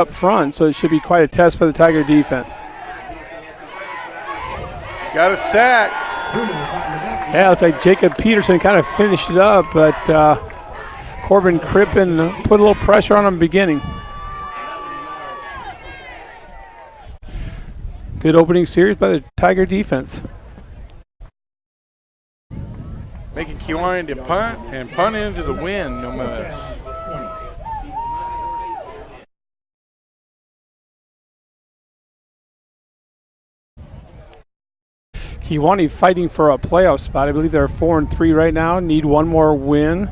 up front, so it should be quite a test for the Tiger defense. Got a sack. Yeah, it's like Jacob Peterson kind of finished it up, but Corbin Crippen put a little pressure on him beginning. Good opening series by the Tiger defense. Making Kewanee to punt and punt into the wind, no miss. Kewanee fighting for a playoff spot. I believe they're 4-3 right now. Need one more win.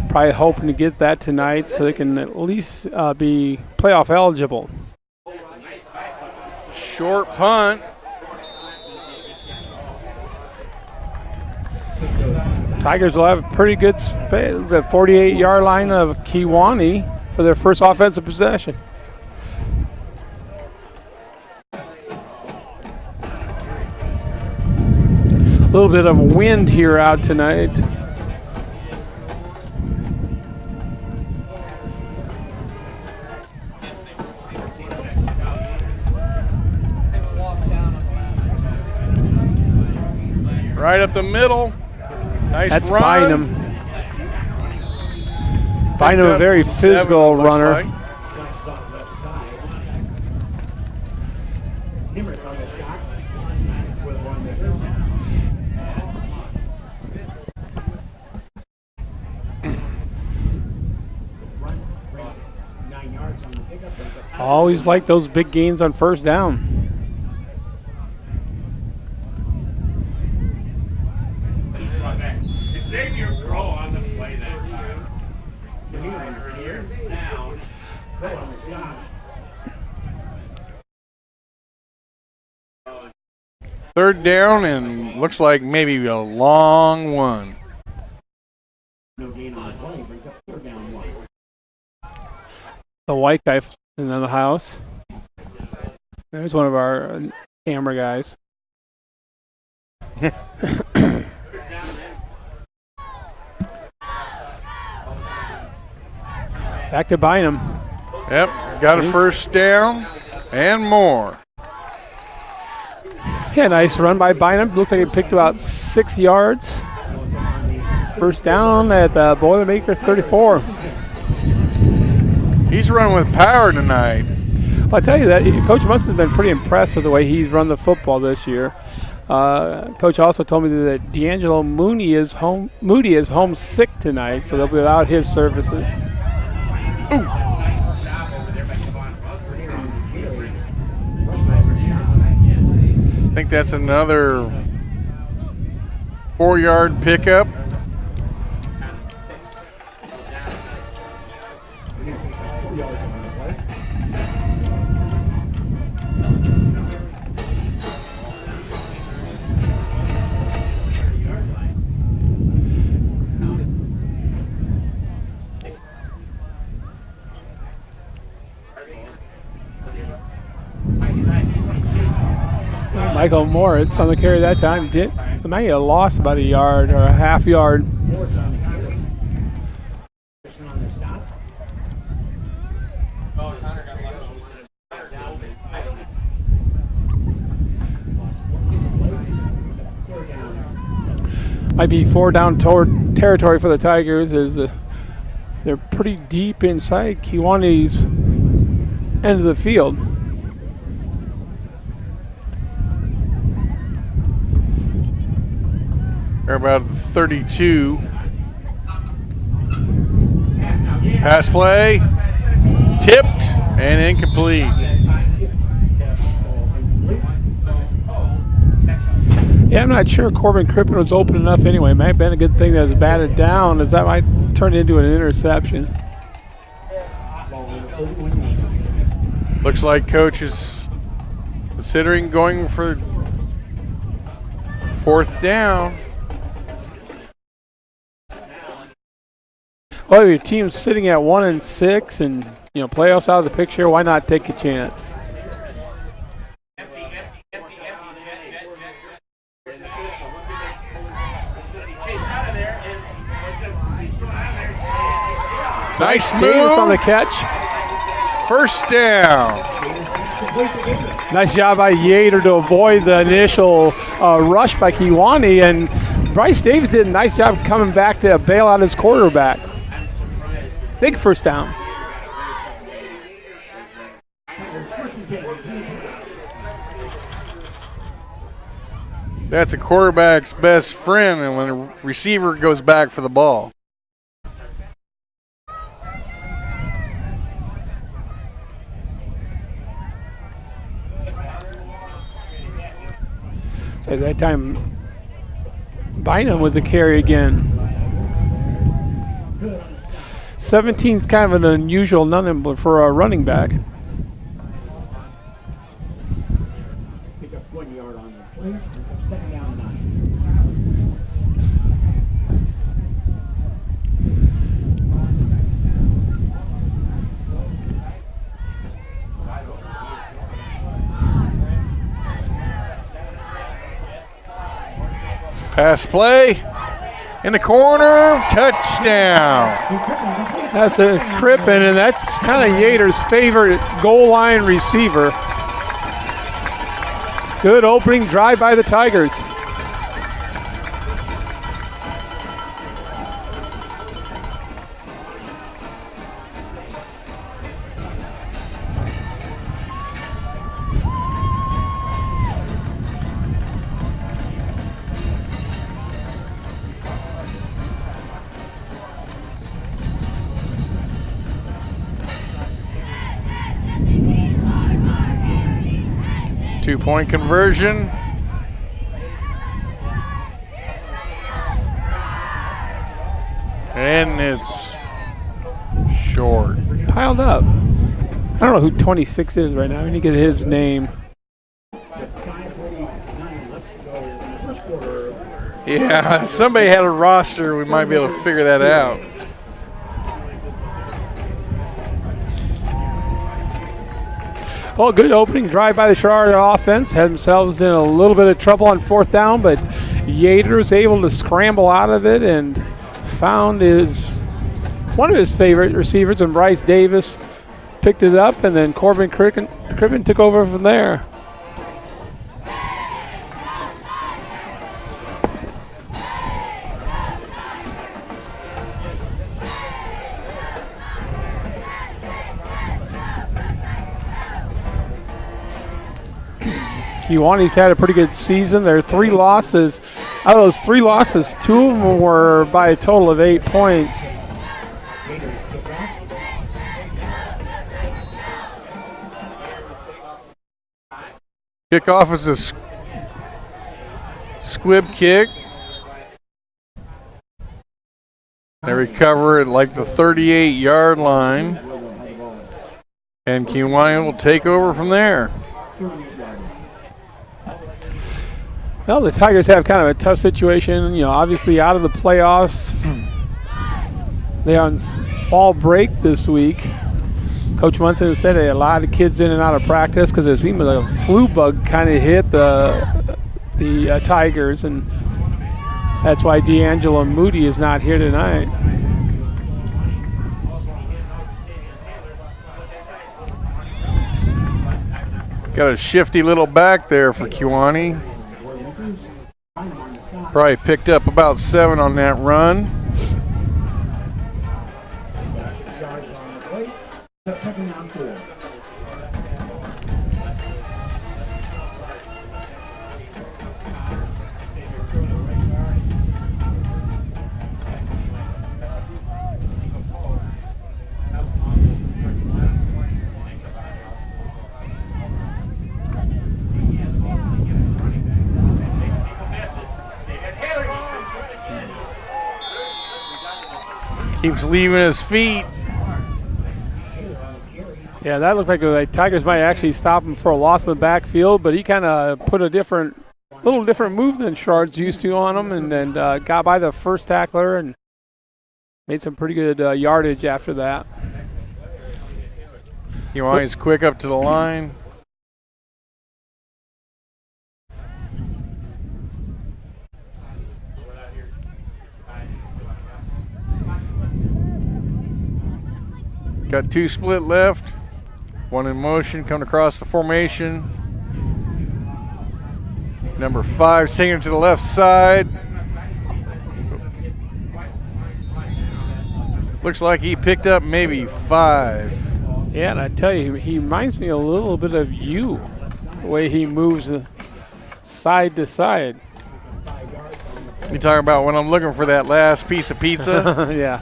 Probably hoping to get that tonight so they can at least be playoff eligible. Short punt. Tigers will have a pretty good space at 48-yard line of Kewanee for their first offensive possession. A little bit of wind here out tonight. Right up the middle. Nice That's run. Bynum. Bynum, a very physical runner. Always like those big gains on first down. Third down and looks like maybe a long one. The white guy in the house. There's one of our camera guys. Back to Bynum. Yep, got a first down and more. Yeah, nice run by Bynum. Looks like he picked about 6 yards. First down at the Boilermaker 34. He's running with power tonight. Well, I tell you that Coach Munson's been pretty impressed with the way he's run the football this year. Coach also told me that D'Angelo Moody is home sick tonight, so they'll be without his services. Ooh. I think that's another 4-yard pickup. Michael Morris on the carry that time. They might have lost about a yard or a half yard. Might be 4 down territory for the Tigers as they're pretty deep inside Kewanee's end of the field. They're about 32. Pass play, tipped and incomplete. Yeah, I'm not sure Corbin Crippen was open enough anyway. It might have been a good thing that was batted down, as that might turn into an interception. Looks like coach is considering going for 4th down. Well, if your team's sitting at 1-6 and playoffs out of the picture, why not take a chance? Nice Davis move on the catch. First down. Nice job by Yater to avoid the initial rush by Kewanee, and Bryce Davis did a nice job coming back to bail out his quarterback. Big first down. That's a quarterback's best friend, and when a receiver goes back for the ball. So at that time, Bynum with the carry again. 17's kind of an unusual number for a running back. Pick up 1 yard on the play. Second down 9. Pass play. In the corner. Touchdown. That's a Crippen, and that's kind of Yater's favorite goal line receiver. Good opening drive by the Tigers. Two-point conversion. And it's short. Piled up. I don't know who 26 is right now. I need to get his name. Yeah, if somebody had a roster, we might be able to figure that out. Well, good opening drive by the Sherrard offense. Had themselves in a little bit of trouble on fourth down, but Yater was able to scramble out of it and found one of his favorite receivers, and Bryce Davis picked it up, and then Corbin Crippen took over from there. Kewanee's had a pretty good season. There are 3 losses. Out of those 3 losses, 2 of them were by a total of 8 points. Kickoff is a squib kick. They recover at like the 38-yard line. And Kewanee will take over from there. Well, the Tigers have kind of a tough situation, obviously out of the playoffs. They're on fall break this week. Coach Munson has said they had a lot of kids in and out of practice because it seemed like a flu bug kind of hit the Tigers, and that's why D'Angelo Moody is not here tonight. Got a shifty little back there for Kewanee. Probably picked up about 7 on that run. Second down 4. Keeps leaving his feet. Yeah, that looked like the Tigers might actually stop him for a loss in the backfield, but he kind of put a little different move than Sherrard's used to on him, and got by the first tackler and made some pretty good yardage after that. Kewanee's quick up to the line. Got 2 split left. One in motion, coming across the formation. Number 5 taking it to the left side. Looks like he picked up maybe 5. Yeah, and I tell you, he reminds me a little bit of you, the way he moves side to side. You talking about when I'm looking for that last piece of pizza? Yeah.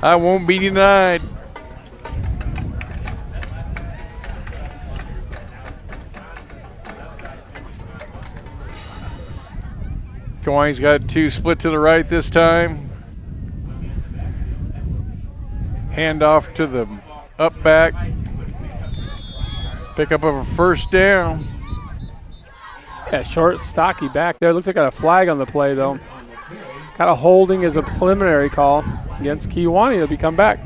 I won't be denied. Kewanee's got 2 split to the right this time. Hand off to the up back. Pick up of a first down. Yeah, short, stocky back there. Looks like got a flag on the play, though. Got a holding as a preliminary call against Kewanee. They'll be come back.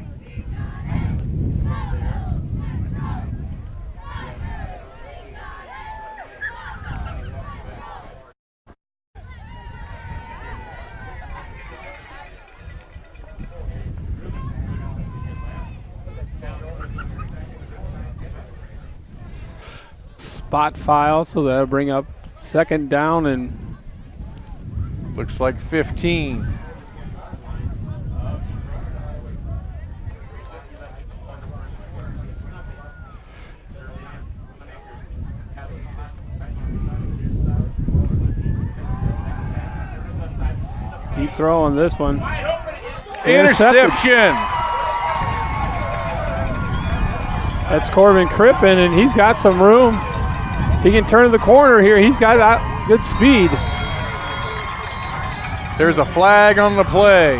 Spot file, so that'll bring up second down and Looks like 15. keep throwing this one. Interception. That's Corbin Crippen, and he's got some room. He can turn the corner here. He's got good speed. There's a flag on the play.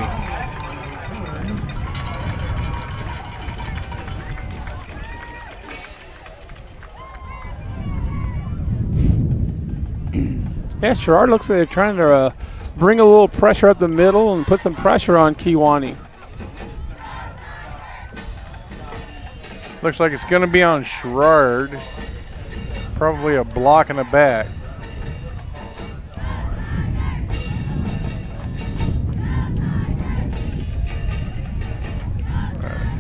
Yeah, Sherrard looks like they're trying to bring a little pressure up the middle and put some pressure on Kewanee. Looks like it's going to be on Sherrard. Probably a block and a back.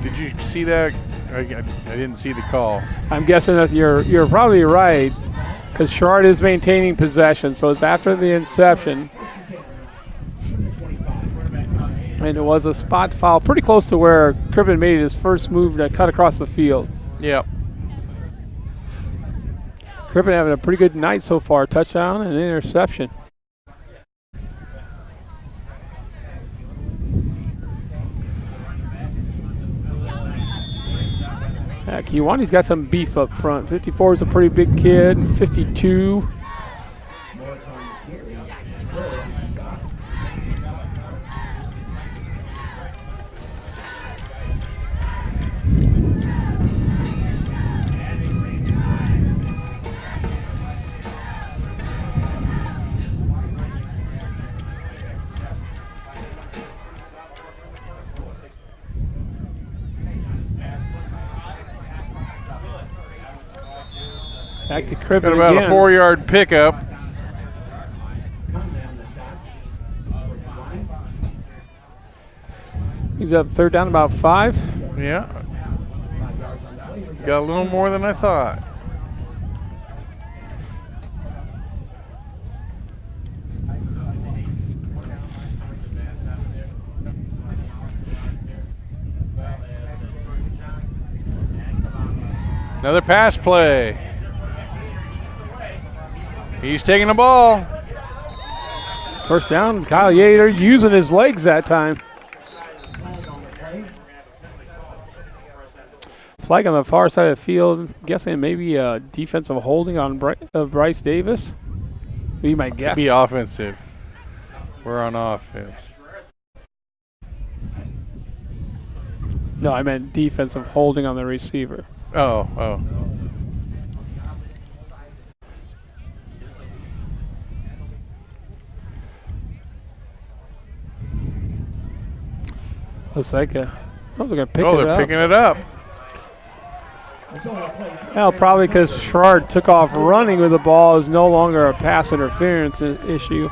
Did you see that? I didn't see the call. I'm guessing that you're probably right, because Sherrard is maintaining possession, so it's after the inception. And it was a spot foul pretty close to where Crippen made his first move to cut across the field. Yep. Crippen having a pretty good night so far. Touchdown and interception. Yeah, Kewanee's got some beef up front. 54 is a pretty big kid, and 52. Back to Crippen Got about again. a 4-yard pickup. He's up third down, about 5. Yeah. Got a little more than I thought. Another pass play. He's taking the ball. First down, Kyle Yater using his legs that time. Flag on the far side of the field. Guessing maybe a defensive holding on Bryce Davis. We might guess. Be offensive. We're on offense. No, I meant defensive holding on the receiver. Oh. Looks like they're going to pick Oh, it they're up. picking it up. Well, probably because Sherrard took off running with the ball. Is no longer a pass interference issue.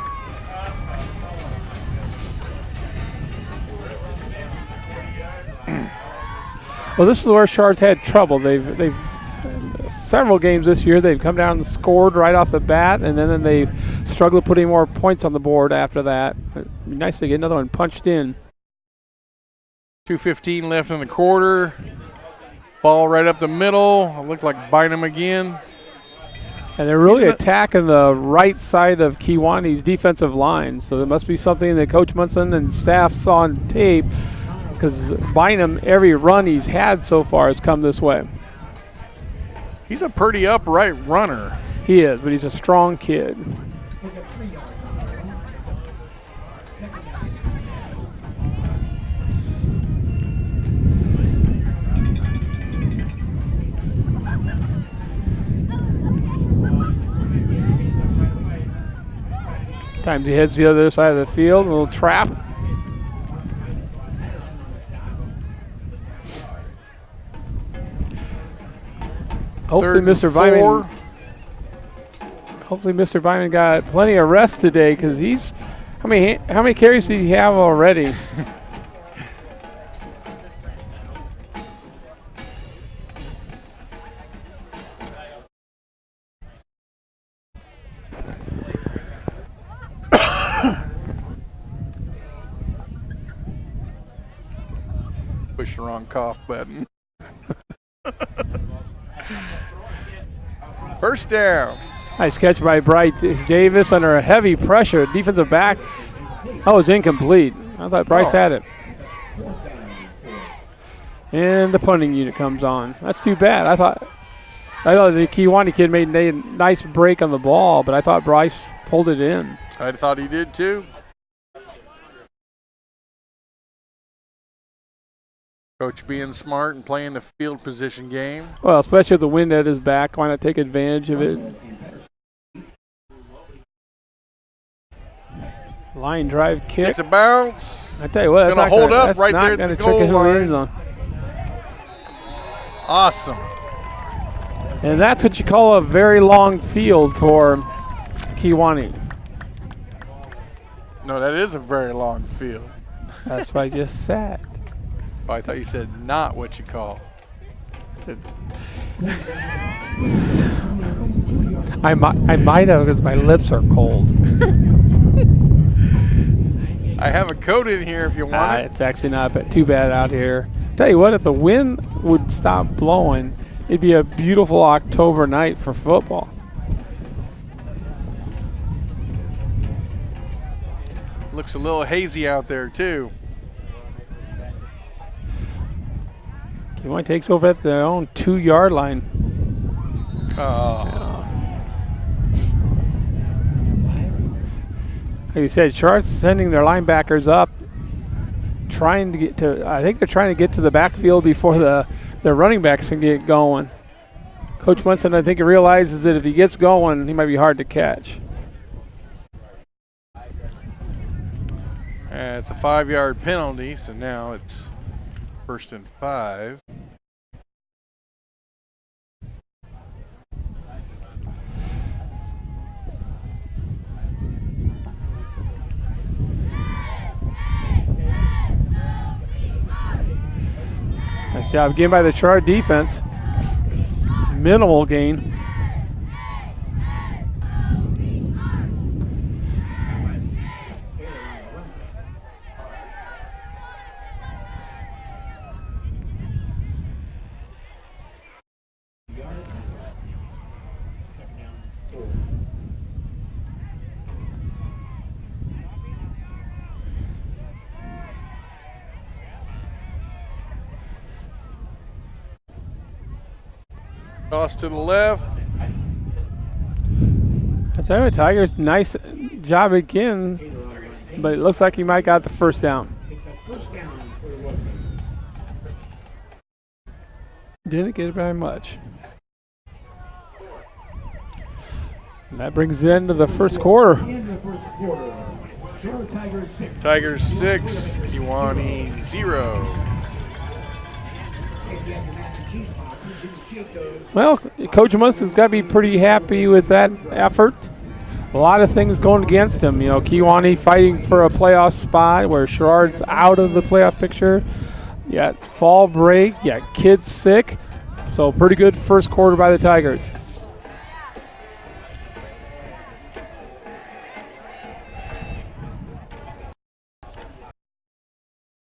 Well, this is where Sherrard's had trouble. They've several games this year. They've come down and scored right off the bat, and then they've struggled putting more points on the board after that. It'd be nice to get another one punched in. 2:15 left in the quarter. Ball right up the middle. It looked like Bynum again. And they're really attacking the right side of Kewanee's defensive line. So there must be something that Coach Munson and staff saw on tape, because Bynum, every run he's had so far has come this way. He's a pretty upright runner. He is, but he's a strong kid. Times he heads the other side of the field, a little trap. Hopefully Mr. Byman got plenty of rest today, because he's how many carries did he have already? Push the wrong cough button. First down. Nice catch by Bryce Davis under a heavy pressure. Defensive back. That was incomplete. I thought Bryce had it. And the punting unit comes on. That's too bad. I thought the Kewanee kid made a nice break on the ball, but I thought Bryce pulled it in. I thought he did too. Coach being smart and playing the field position game. Well, especially with the wind at his back, why not take advantage of it? Line drive kick. Takes a bounce. I tell you what, it's going to hold up right there at the goal line. Awesome. And that's what you call a very long field for Kewanee. No, that is a very long field. That's what I just said. Oh, I thought you said not what you call. I might have, because my lips are cold. I have a coat in here if you want it. It's actually not too bad out here. Tell you what, if the wind would stop blowing, it'd be a beautiful October night for football. Looks a little hazy out there too. Kewanee takes over at their own 2-yard line. Like you said, Sherrard's sending their linebackers up, trying to get to. I think they're trying to get to the backfield before the running backs can get going. Coach Munson, I think, he realizes that if he gets going, he might be hard to catch. It's a 5-yard penalty, so now it's 1st and 5. Nice job again by the Sherrard defense. Minimal gain. Toss to the left. I tell you, Tigers, nice job again, but it looks like he might got the first down. Didn't get it very much. And that brings the end of the first quarter. Tigers 6, Kewanee 0. Well, Coach Munson's got to be pretty happy with that effort. A lot of things going against him. You know, Kewanee fighting for a playoff spot where Sherrard's out of the playoff picture. You got fall break, you got kids sick. So pretty good first quarter by the Tigers.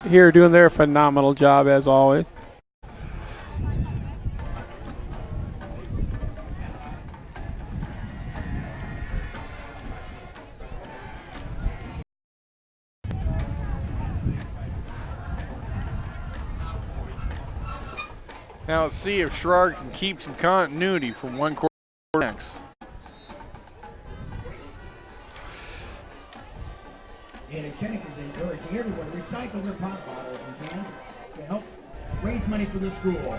Here doing their phenomenal job as always. Now let's see if Sherrard can keep some continuity from one quarter to the next. And Kewanee is encouraging everyone to recycle their pop bottles and cans to help raise money for the school.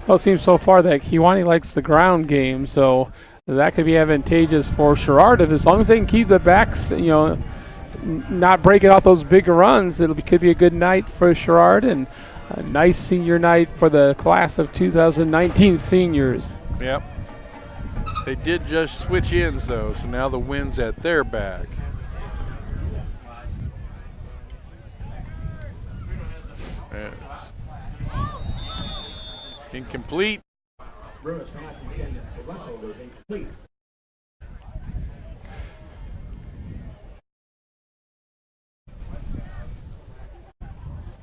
Well, it seems so far that Kewanee likes the ground game, so that could be advantageous for Sherrard. As long as they can keep the backs, not breaking out those big runs, could be a good night for Sherrard and a nice senior night for the class of 2019 seniors. Yep. They did just switch ends though, so now the wind's at their back. It's incomplete. Bruno's pass intended for Russell was incomplete.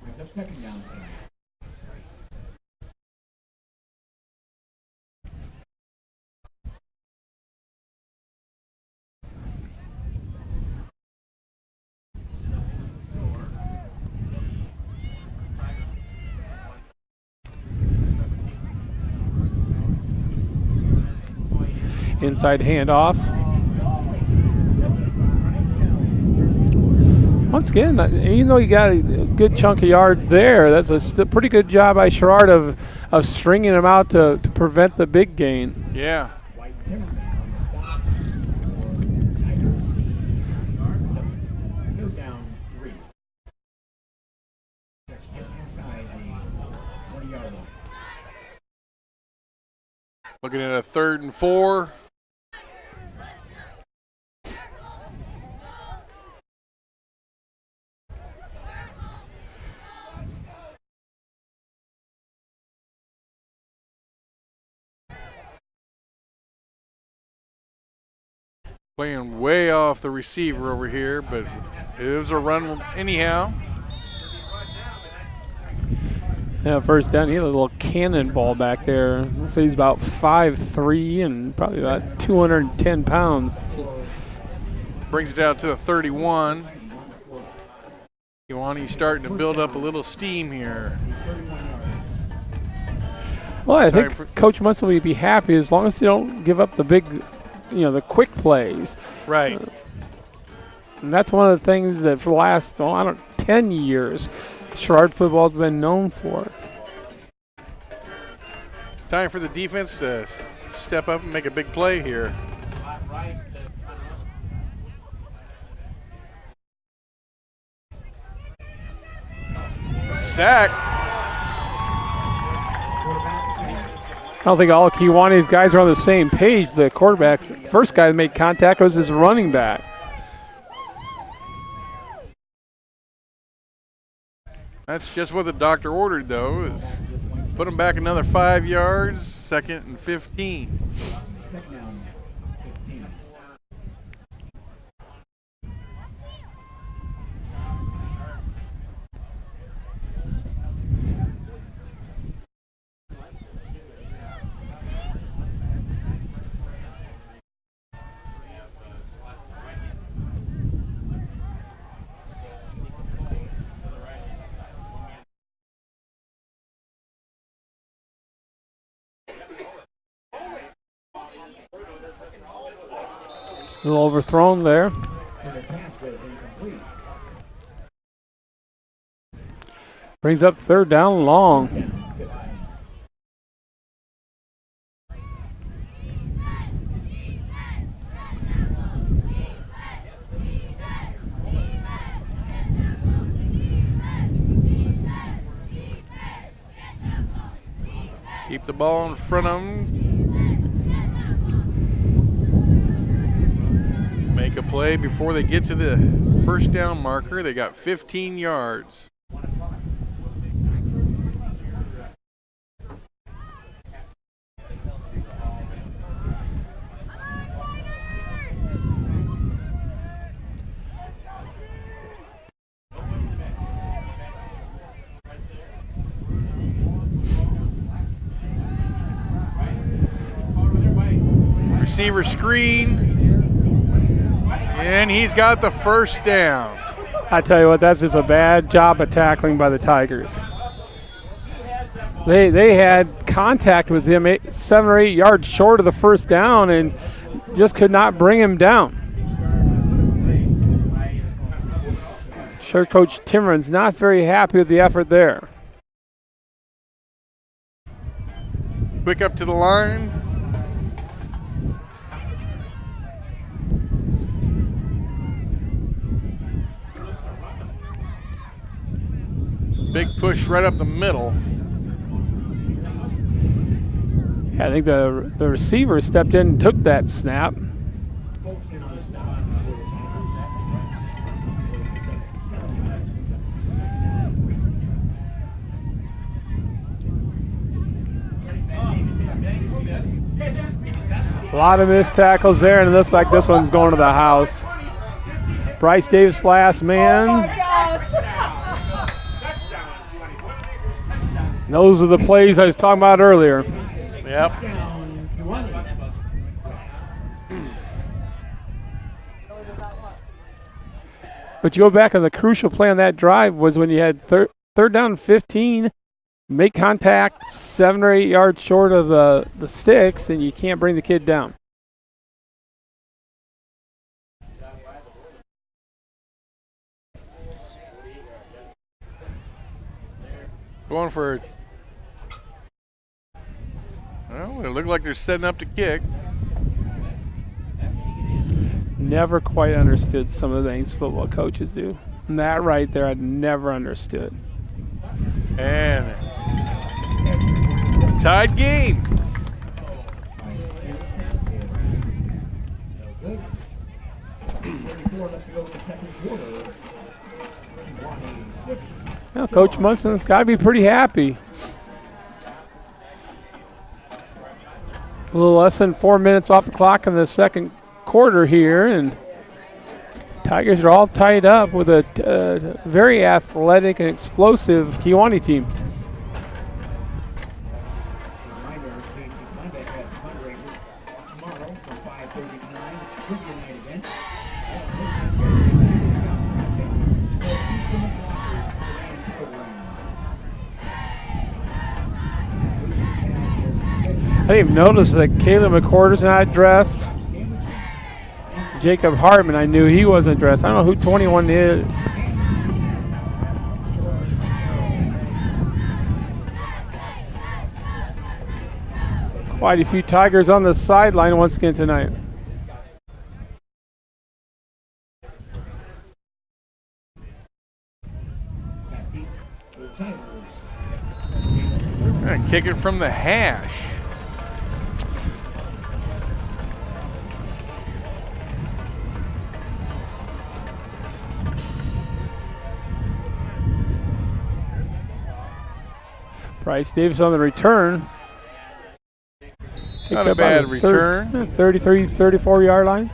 Brings up second down. Inside handoff. Once again, even though you got a good chunk of yard there, that's a pretty good job by Sherrard of stringing him out to prevent the big gain. Yeah. Looking at a 3rd and 4. Playing way off the receiver over here, but it was a run anyhow. Yeah, first down, he had a little cannonball back there. Looks like he's about 5'3" and probably about 210 pounds. Brings it out to the 31. Kewanee's starting to build up a little steam here. Well, I think Coach Munson would be happy as long as they don't give up the big, the quick plays. Right. And that's one of the things that for the last, 10 years, Sherrard football has been known for. Time for the defense to step up and make a big play here. Sack. I don't think all of Kewanee's guys are on the same page. The quarterback's first guy that made contact was his running back. That's just what the doctor ordered, though, is put him back another 5 yards, 2nd and 15. A little overthrown there. Brings up 3rd down long. Keep the ball in front of them. Make a play before they get to the 1st down marker. They got 15 yards. receiver screen, and he's got the first down. I tell you what, that's just a bad job of tackling by the Tigers. They had contact with him 7 or 8 yards short of the first down and just could not bring him down. Sure, Coach Timmerman's not very happy with the effort there. Quick up to the line. Big push right up the middle. Yeah, I think the receiver stepped in and took that snap. A lot of missed tackles there, and it looks like this one's going to the house. Bryce Davis, last man. Those are the plays I was talking about earlier. Yep. But you go back, and the crucial play on that drive was when you had third down and 15, make contact 7 or 8 yards short of the sticks, and you can't bring the kid down. Going for it. Well, it looked like they're setting up to kick. Never quite understood some of the things football coaches do. And that right there, I'd never understood. And tied game. Well, Coach Munson's got to be pretty happy. A little less than 4 minutes off the clock in the second quarter here, and Tigers are all tied up with a very athletic and explosive Kewanee team. I didn't even notice that Caleb McCorder's not dressed. Jacob Hartman, I knew he wasn't dressed. I don't know who 21 is. Quite a few Tigers on the sideline once again tonight. Kick it from the hash. Bryce Davis on the return. Not a bad return. 33, 34-yard line.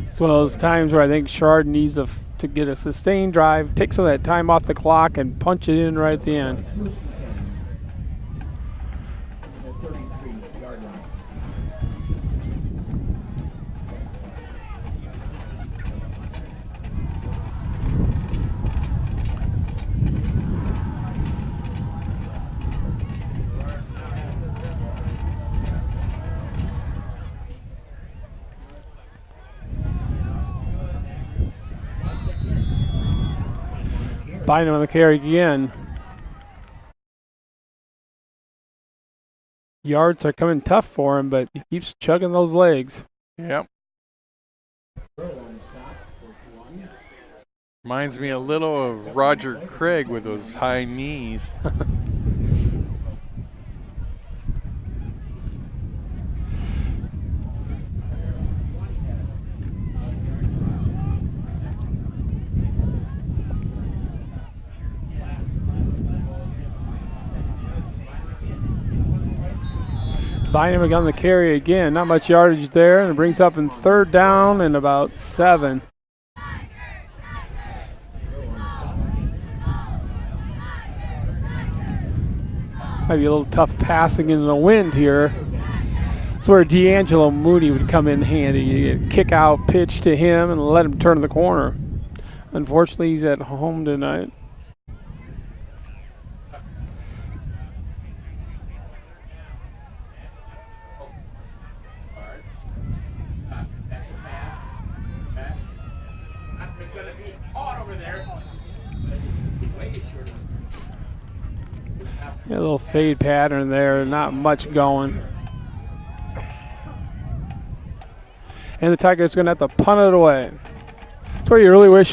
It's one of those times where I think Sherrard needs to get a sustained drive, take some of that time off the clock, and punch it in right at the end. Bynum on the carry again. Yards are coming tough for him, but he keeps chugging those legs. Yep. Reminds me a little of Roger Craig with those high knees. Bynum on the carry again. Not much yardage there, and it brings up in third down and about 7. Might be a little tough passing in the wind here. That's where D'Angelo Mooney would come in handy. You get kick out pitch to him and let him turn the corner. Unfortunately, he's at home tonight. Yeah, a little fade pattern there, not much going. And the Tigers going to have to punt it away. That's where you really wish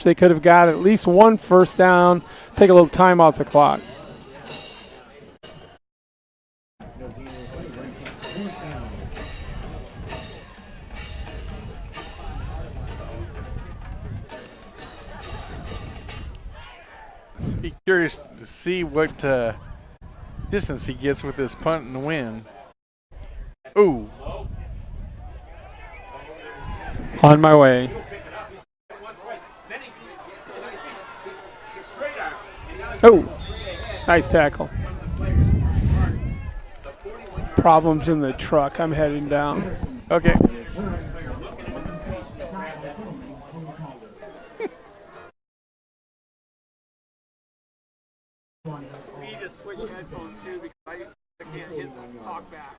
they could have got at least one first down, take a little time off the clock. Be curious to see what distance he gets with this punt in the wind. Ooh. On my way. Oh, nice tackle. Problems in the truck. I'm heading down. Okay. We need to switch headphones too because I can't hit talk back.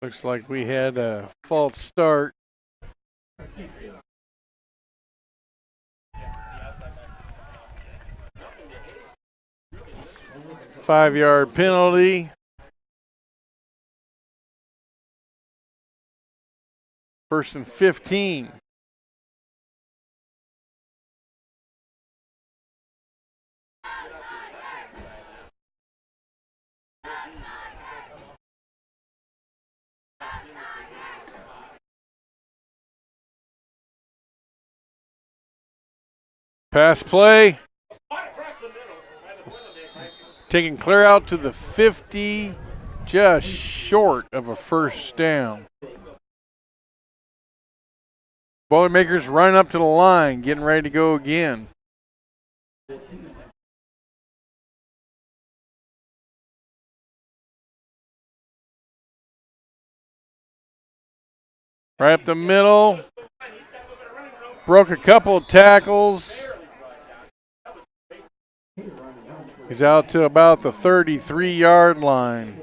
Looks like we had a false start. Five-yard penalty. First and 15. Pass play. Taking clear out to the 50, just short of a first down. Boilermakers running up to the line, getting ready to go again. Right up the middle. Broke a couple of tackles. He's out to about the 33-yard line.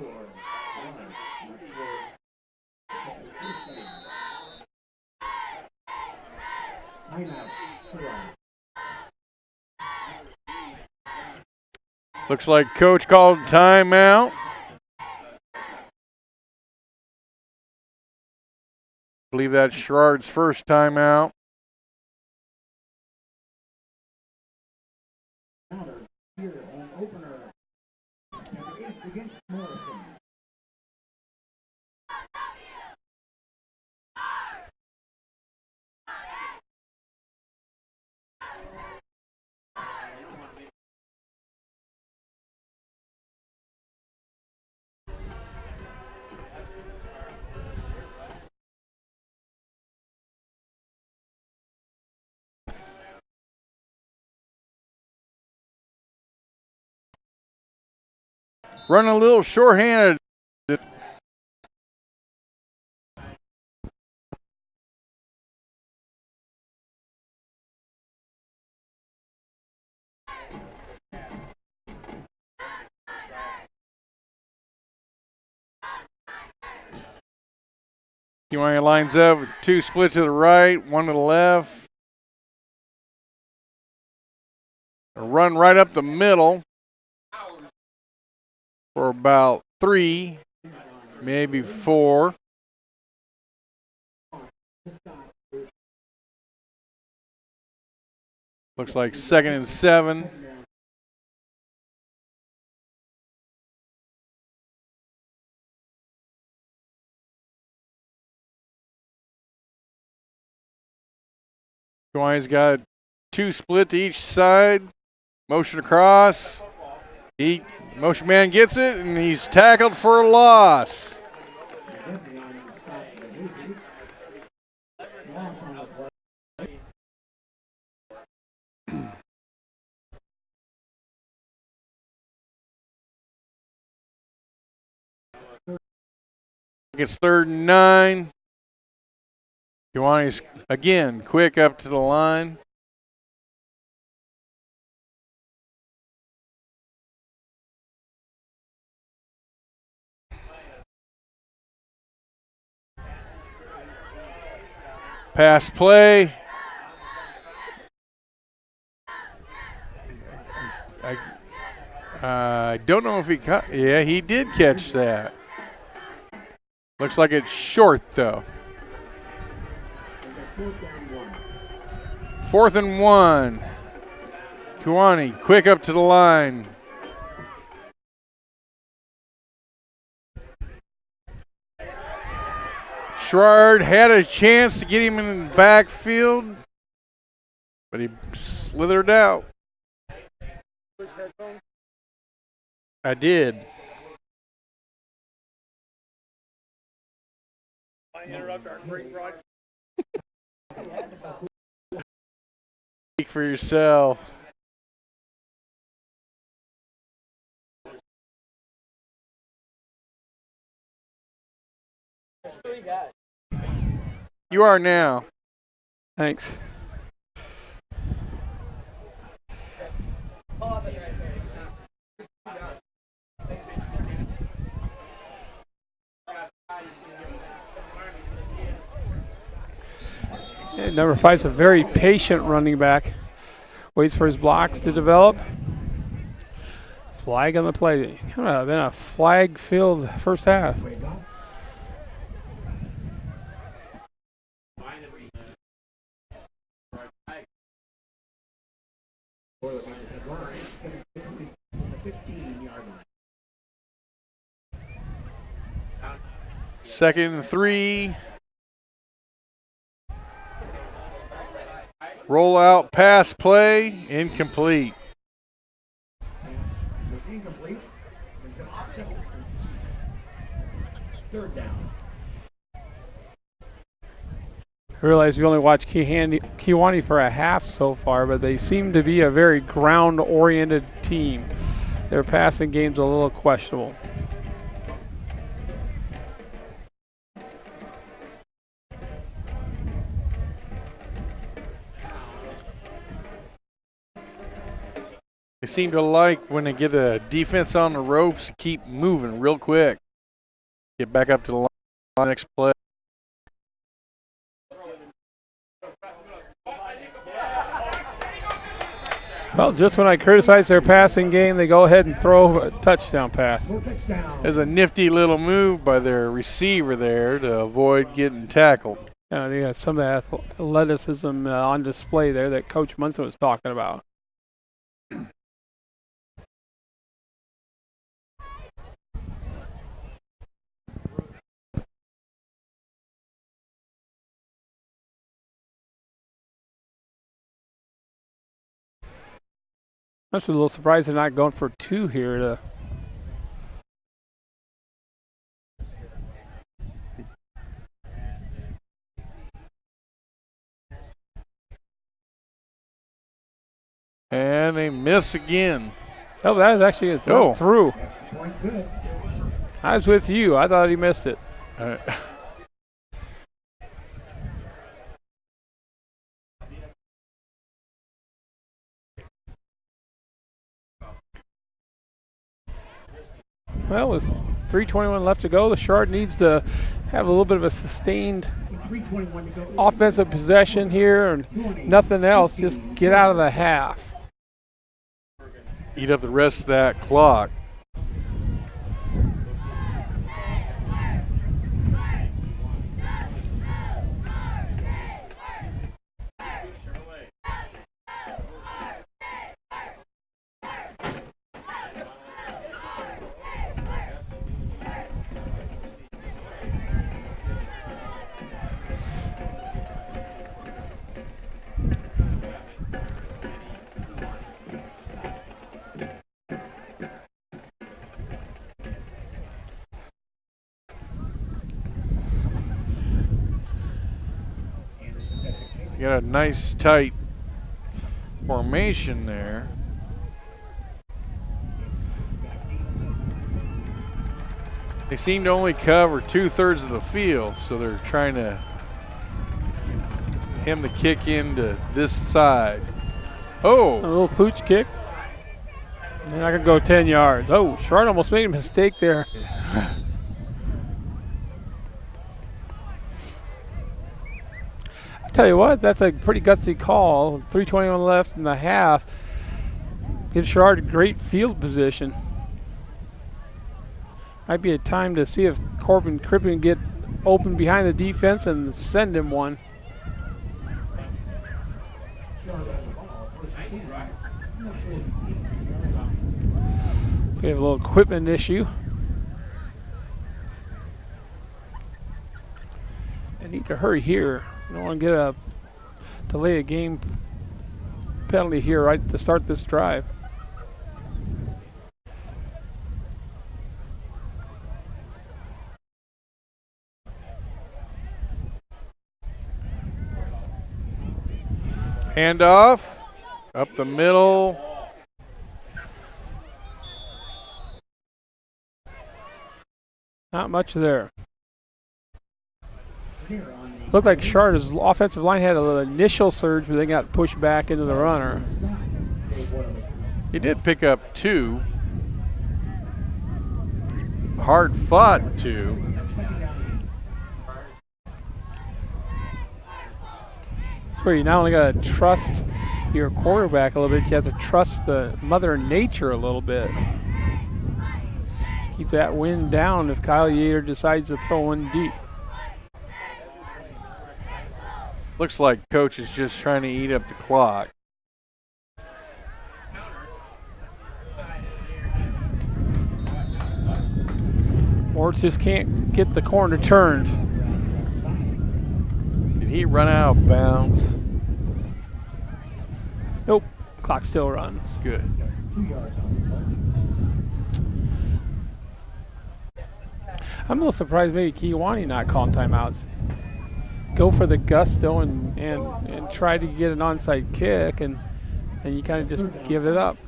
Looks like coach called timeout. I believe that's Sherrard's first timeout. Running a little shorthanded. Kewanee lines up with two split to the right, one to the left. A run right up the middle for about 3, maybe 4. Looks like 2nd and 7. Kewanee's got 2 split to each side. Motion across. Motion man gets it, and he's tackled for a loss. It's 3rd and 9. Kewanee's again quick up to the line. Pass play. I don't know if he caught. Yeah, he did catch that. Looks like it's short though. 4th and 1. Kewanee quick up to the line. Sherrard had a chance to get him in the backfield, but he slithered out. I did. I interrupt our great broadcast. Speak for yourself. You are now. Thanks. And number 5's a very patient running back. Waits for his blocks to develop. Flag on the play. Kind of been a flag-filled first half. Second and 3. Roll out pass play, incomplete. Incomplete. 3rd down. I realize we only watched Kewanee for a half so far, but they seem to be a very ground-oriented team. Their passing game's a little questionable. They seem to like when they get a defense on the ropes, keep moving real quick. Get back up to the line next play. Well, just when I criticize their passing game, they go ahead and throw a touchdown pass. There's a nifty little move by their receiver there to avoid getting tackled. They got some of the athleticism on display there that Coach Munson was talking about. I'm just a little surprised they're not going for 2 here. And they miss again. Oh, that was actually a throw through. Good. I was with you. I thought he missed it. Well, with 3:21 left to go, the Sherrard needs to have a little bit of a sustained offensive possession here and nothing else. Just get out of the half. Eat up the rest of that clock. got a nice tight formation there. They seem to only cover 2/3 of the field, so they're trying to him to kick into this side. Oh! A little pooch kick. And I could go 10 yards. Oh, Sherrard almost made a mistake there. I tell you what, that's a pretty gutsy call. 3:21 left in the half. Gives Sherrard a great field position. Might be a time to see if Corbin Crippen get open behind the defense and send him one. So we have a little equipment issue. I need to hurry here. I don't want to get a delay a game penalty here right to start this drive. Handoff up the middle. Not much there. Looked like Sherrard's offensive line had a little initial surge, but they got pushed back into the runner. He did pick up 2. Hard fought 2. That's where you not only got to trust your quarterback a little bit, you have to trust the Mother Nature a little bit. Keep that wind down if Kyle Yater decides to throw one deep. Looks like coach is just trying to eat up the clock. Mortz just can't get the corner turned. Did he run out of bounds? Nope, clock still runs. Good. I'm a little surprised maybe Kewanee not calling timeouts. Go for the gusto and try to get an onside kick, and you kind of just give it up.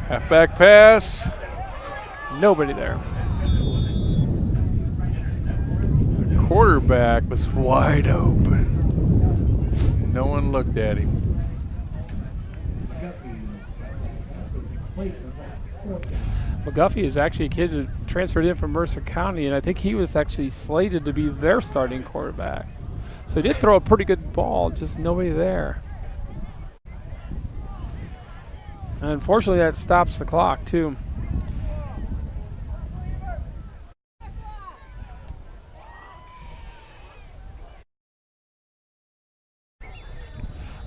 Halfback pass. Nobody there. The quarterback was wide open. No one looked at him. McGuffey is actually a kid who transferred in from Mercer County, and I think he was actually slated to be their starting quarterback. So he did throw a pretty good ball, just nobody there. And unfortunately, that stops the clock, too.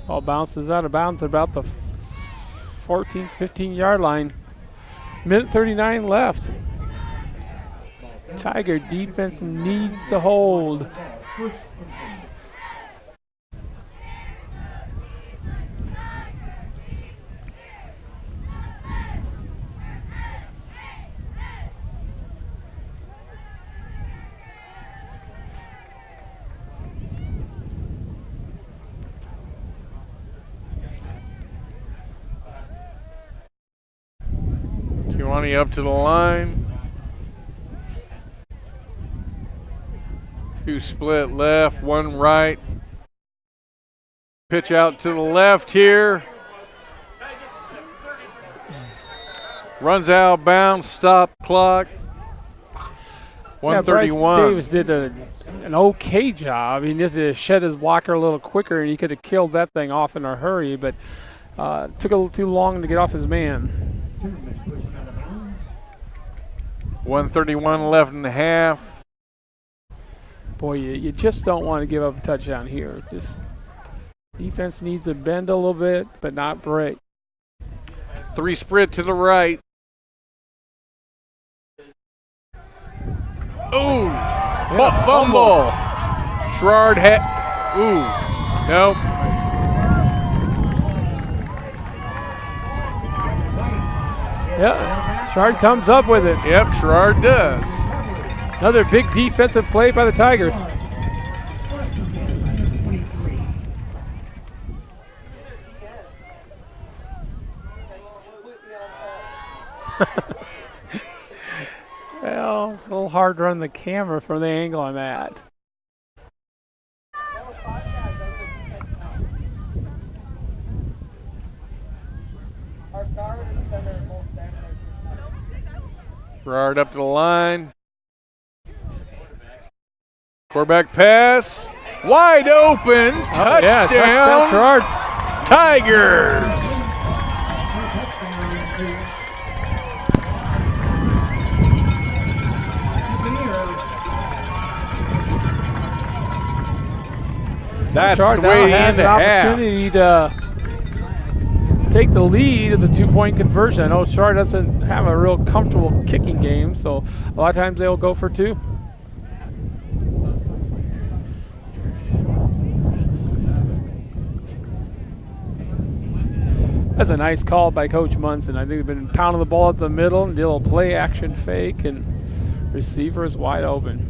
Ball bounces out of bounds at about the 14, 15-yard line. Minute 39 left. Tiger defense needs to hold. Kewanee up to the line. 2 split left, 1 right. Pitch out to the left here. Runs out of bounds, stop clock. 131. Yeah, Bryce Davis did an okay job. He needed to shed his blocker a little quicker, and he could have killed that thing off in a hurry, but took a little too long to get off his man. 131 left in the half. Boy, you just don't want to give up a touchdown here. This defense needs to bend a little bit, but not break. 3 sprint to the right. Ooh, fumble. Sherrard nope. Yeah, Sherrard comes up with it. Yep, Sherrard does. Another big defensive play by the Tigers. Well, it's a little hard to run the camera from the angle I'm at. Sherrard up to the line. Quarterback pass. Wide open. Touchdown. Yeah, touchdown, Sherrard. Tigers. That's Sherrard the way now he has an opportunity to take the lead of the two-point conversion. I know Sherrard doesn't have a real comfortable kicking game, so a lot of times they'll go for two. That's a nice call by Coach Munson. I think they've been pounding the ball up the middle and did a little play action fake, and receiver is wide open.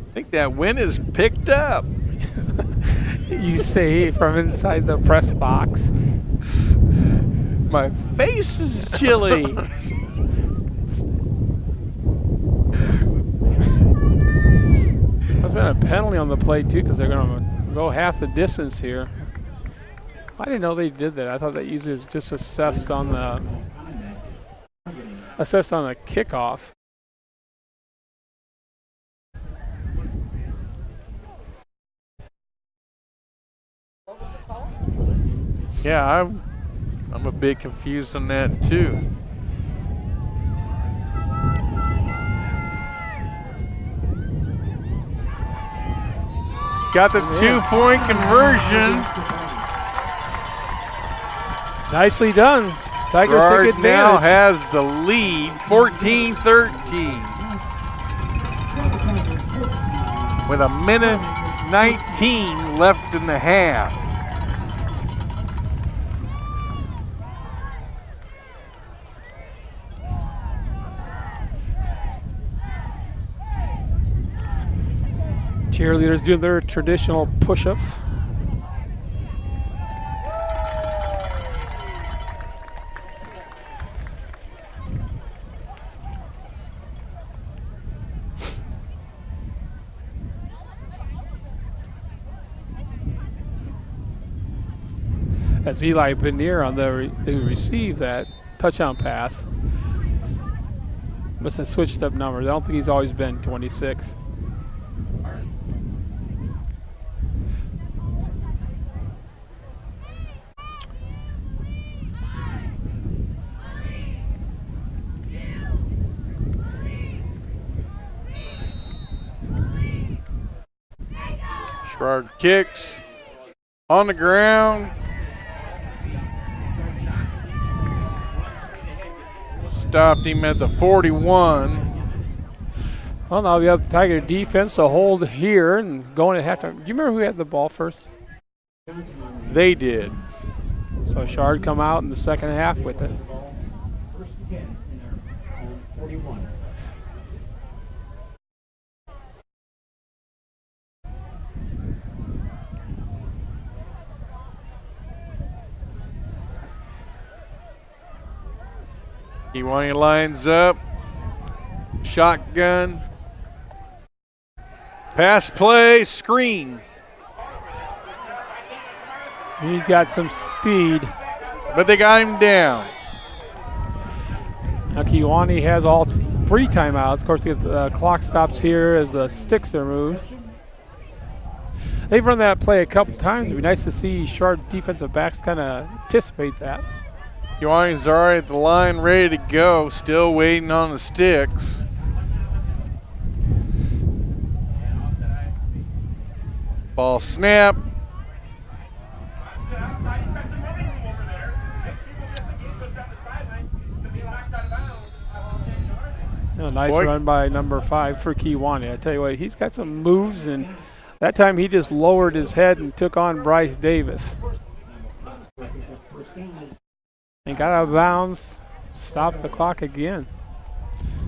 I think that wind is picked up. You say from inside the press box. My face is chilly. There's been a penalty on the play too, because they're going to go half the distance here. I didn't know they did that. I thought that usually is just assessed on the kickoff. Yeah, I'm a bit confused on that too. Got the 2-point conversion. Nicely done. Tigers Sherrard take advantage. now has the lead, 14-13. With a minute 19 left in the half. Cheerleaders doing their traditional push-ups. That's Eli Benier on who received that touchdown pass. Must have switched up numbers. I don't think he's always been 26. Sherrard kicks on the ground. Stopped him at the 41. Well, now we have the Tiger defense to hold here and going at halftime. Do you remember who had the ball first? They did. So Sherrard come out in the second half with it. First and 10 in their own 41. Kewanee lines up. Shotgun. Pass play, screen. He's got some speed. But they got him down. Now Kewanee has all 3 timeouts. Of course, the clock stops here as the sticks are moved. They've run that play a couple times. It'd be nice to see Sherrard's defensive backs kind of anticipate that. Kewanee's already at the line, ready to go. Still waiting on the sticks. Ball snap. Nice Boy. run by number 5 for Kewanee. I tell you what, he's got some moves, and that time he just lowered his head and took on Bryce Davis. And got out of bounds, stops the clock again.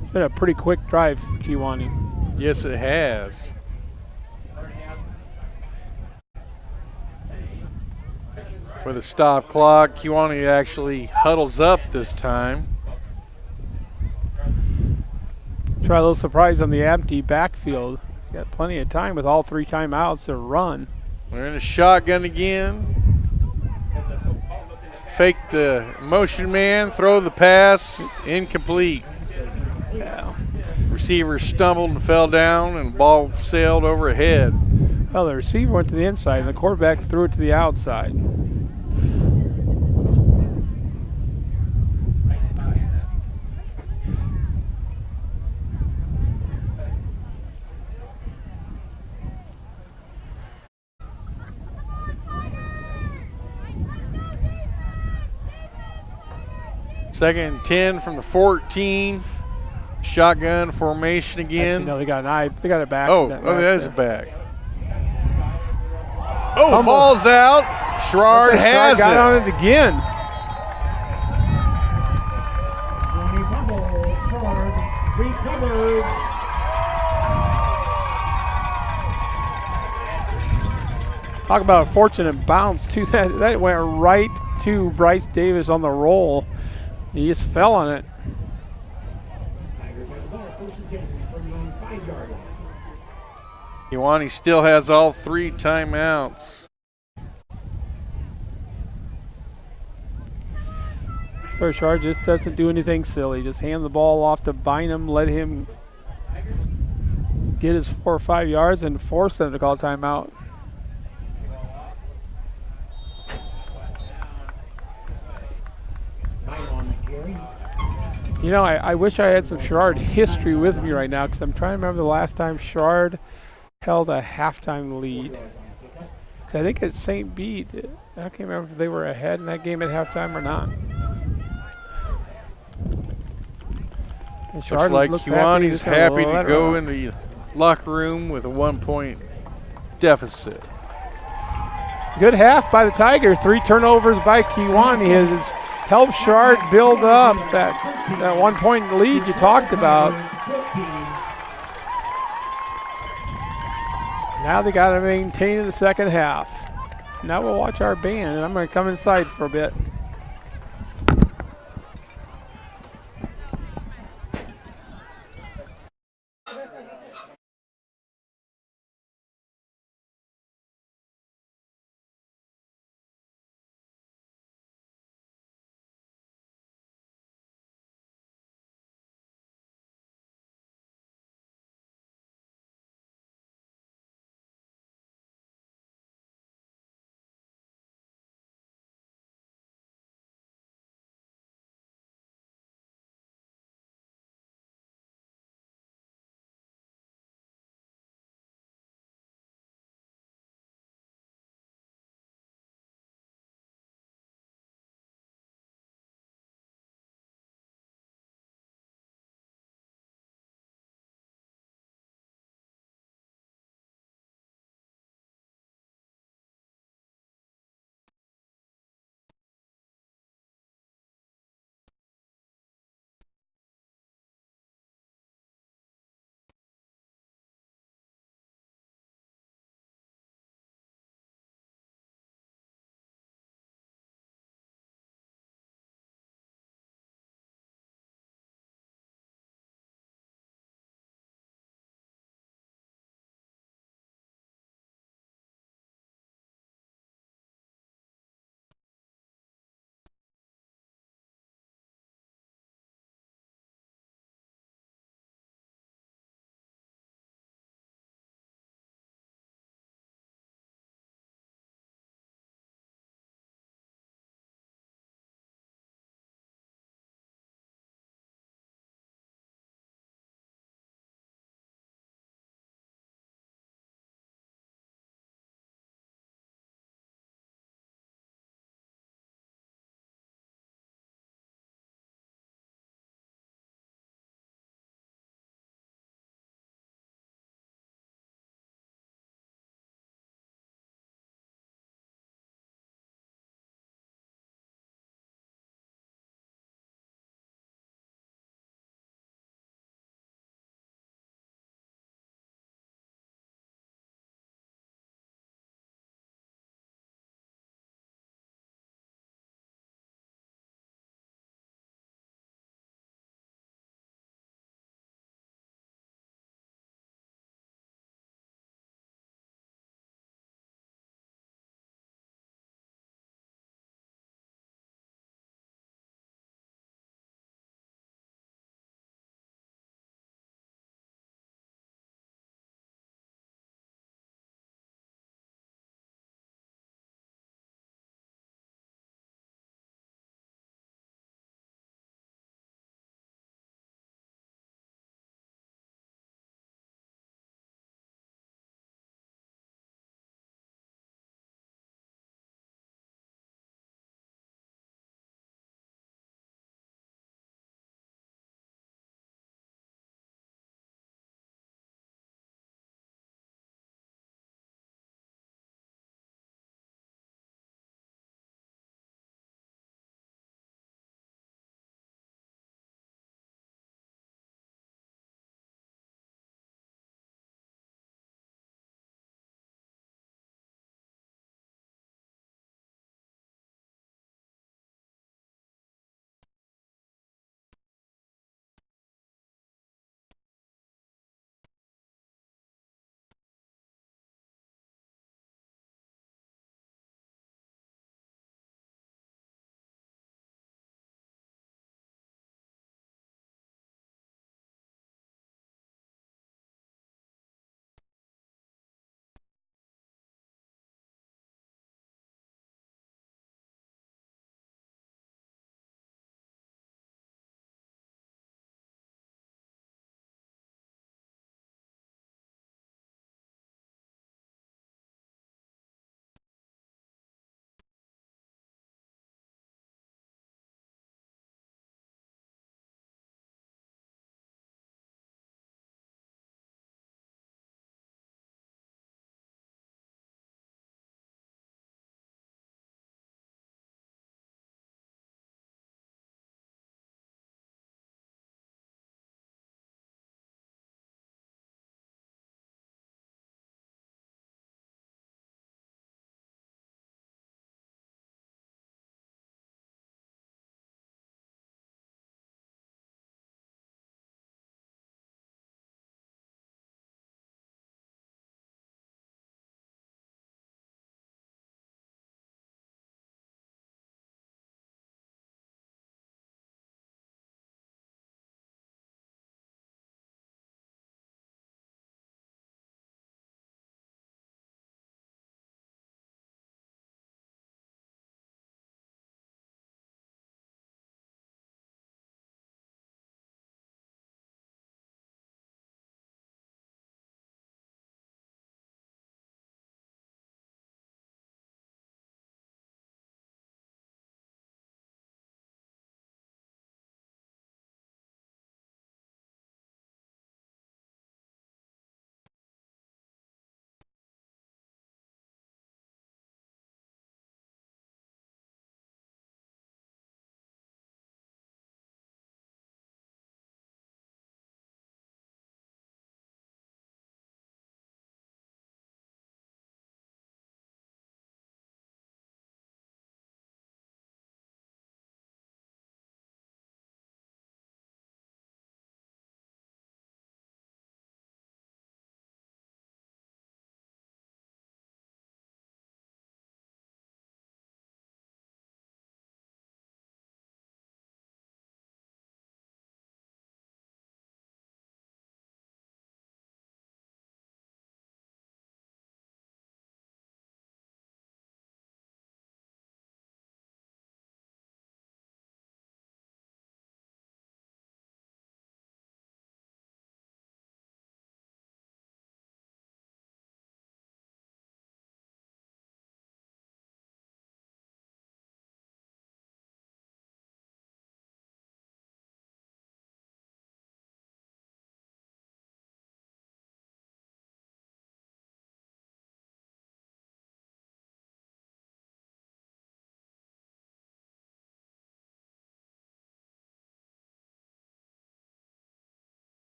It's been a pretty quick drive for Kewanee. Yes, it has. For the stop clock, Kewanee actually huddles up this time. Try a little surprise on the empty backfield. Got plenty of time with all 3 timeouts to run. We're in a shotgun again. Fake the motion man, throw the pass, incomplete. Yeah. Receiver stumbled and fell down, and the ball sailed overhead. Well, the receiver went to the inside, and the quarterback threw it to the outside. Second and 10 from the 14. Shotgun formation again. Actually, no, they got an eye. They got it back. That is a back. Oh, Humble. ball's out. Sherrard has got it. on it again. Kewanee fumble, Sherrard recovered. Talk about a fortunate bounce, too. That went right to Bryce Davis on the roll. He just fell on it. Tigers have the ball, first and 10 from the 5-yard line. Kewanee still has all 3 timeouts. So Sherrard just doesn't do anything silly. Just hand the ball off to Bynum, let him get his 4 or 5 yards, and force them to call timeout. You know, I wish I had some Sherrard history with me right now, because I'm trying to remember the last time Sherrard held a halftime lead. 'Cause I think at St. Bede, I can't remember if they were ahead in that game at halftime or not. And Looks like Kewanee's happy to go in the locker room with a 1-point deficit. Good half by the Tigers. 3 turnovers by Kewanee has helped Sherrard build up that 1-point lead you talked about. Now they got to maintain in the second half. Now we'll watch our band, and I'm going to come inside for a bit.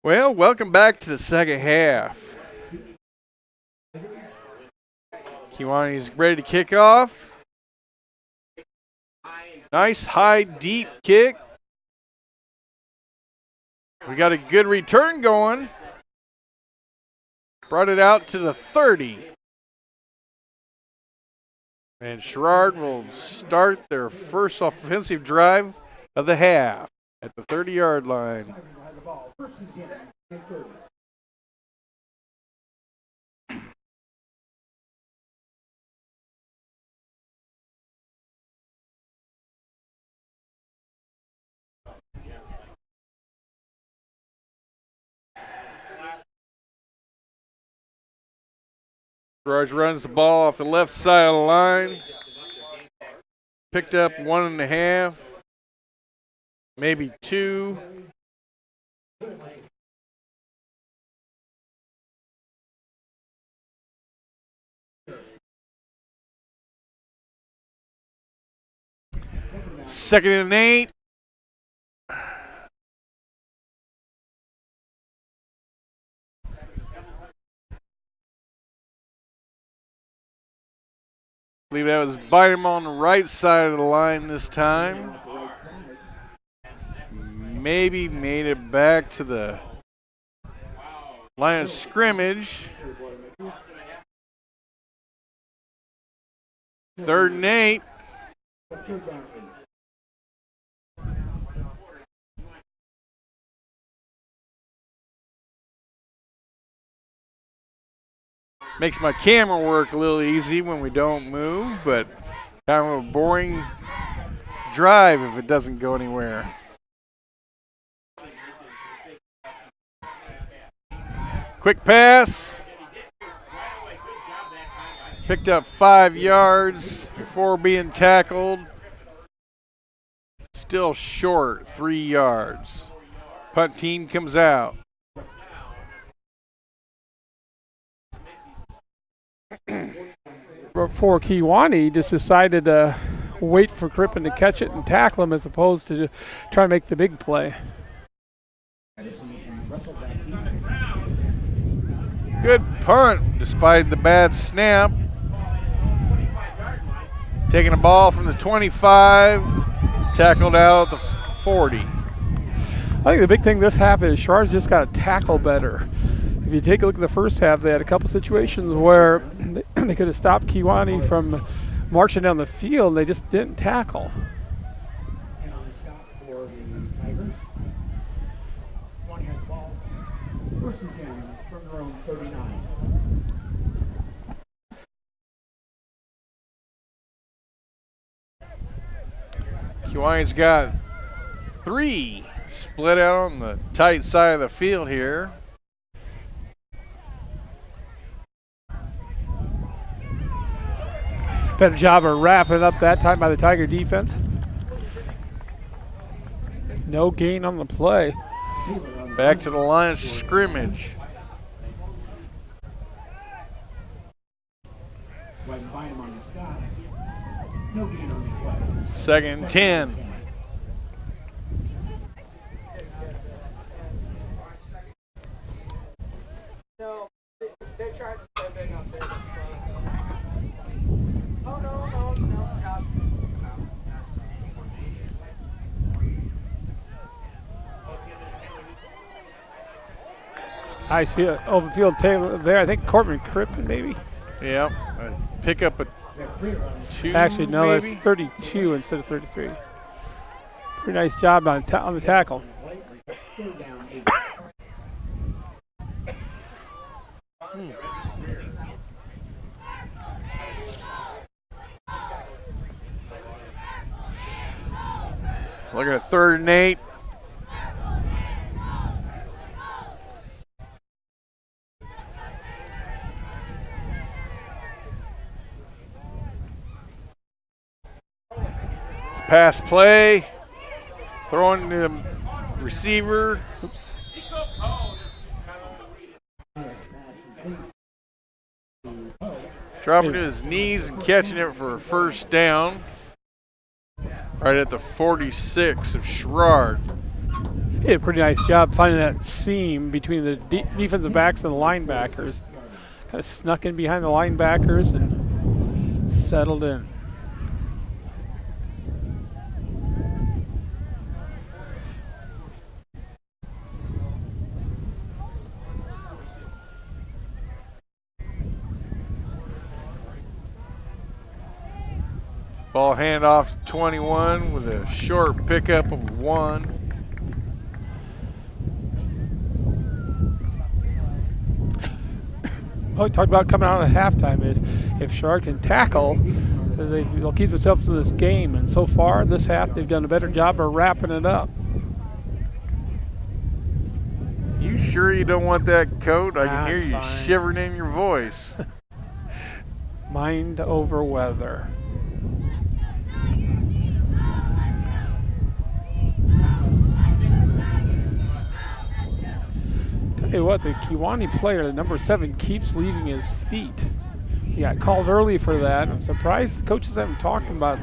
Well, welcome back to the second half. Kewanee's ready to kick off. Nice high deep kick. We got a good return going. Brought it out to the 30. And Sherrard will start their first offensive drive of the half at the 30-yard line. Sherrard runs the ball off the left side of the line. Picked up 1.5, maybe 2. Second and 8. I believe that was Bynum on the right side of the line this time. Maybe made it back to the line of scrimmage. 3rd and 8. Makes my camera work a little easy when we don't move, but kind of a boring drive if it doesn't go anywhere. Quick pass. Picked up 5 yards before being tackled. Still short, 3 yards. Punt team comes out. For Kewanee, just decided to wait for Crippen to catch it and tackle him as opposed to try to make the big play. Good punt despite the bad snap. Taking a ball from the 25, tackled out at the 40. I think the big thing this half is Sherrard's just got to tackle better. If you take a look at the first half, they had a couple situations where they could have stopped Kewanee from marching down the field, and they just didn't tackle. Kewanee's got 3 split out on the tight side of the field here. Better job of wrapping up that time by the Tiger defense. No gain on the play. Back to the line of scrimmage. Second and 10. No, they tried to step in up there. Oh, no, Josh. I see an open field table there. I think Corbin Crippen maybe. Yeah, pick up a 2. Actually, no, maybe? that's 32 instead of 33. Pretty nice job on the tackle. Looking at 3rd and 8. It's a pass play. Throwing to the receiver. Oops. Dropping to his knees and catching it for a first down. Right at the 46 of Sherrard. He did a pretty nice job finding that seam between the defensive backs and the linebackers. Kind of snuck in behind the linebackers and settled in. Ball handoff to 21 with a short pickup of 1. Well, we talked about coming out at halftime. If Sherrard can tackle, they'll keep themselves to this game. And so far, this half, they've done a better job of wrapping it up. You sure you don't want that coat? I can I'm hear you fine. shivering in your voice. Mind over weather. Tell you what, the Kewanee player, the number 7, keeps leaving his feet. He got called early for that. I'm surprised the coaches haven't talked about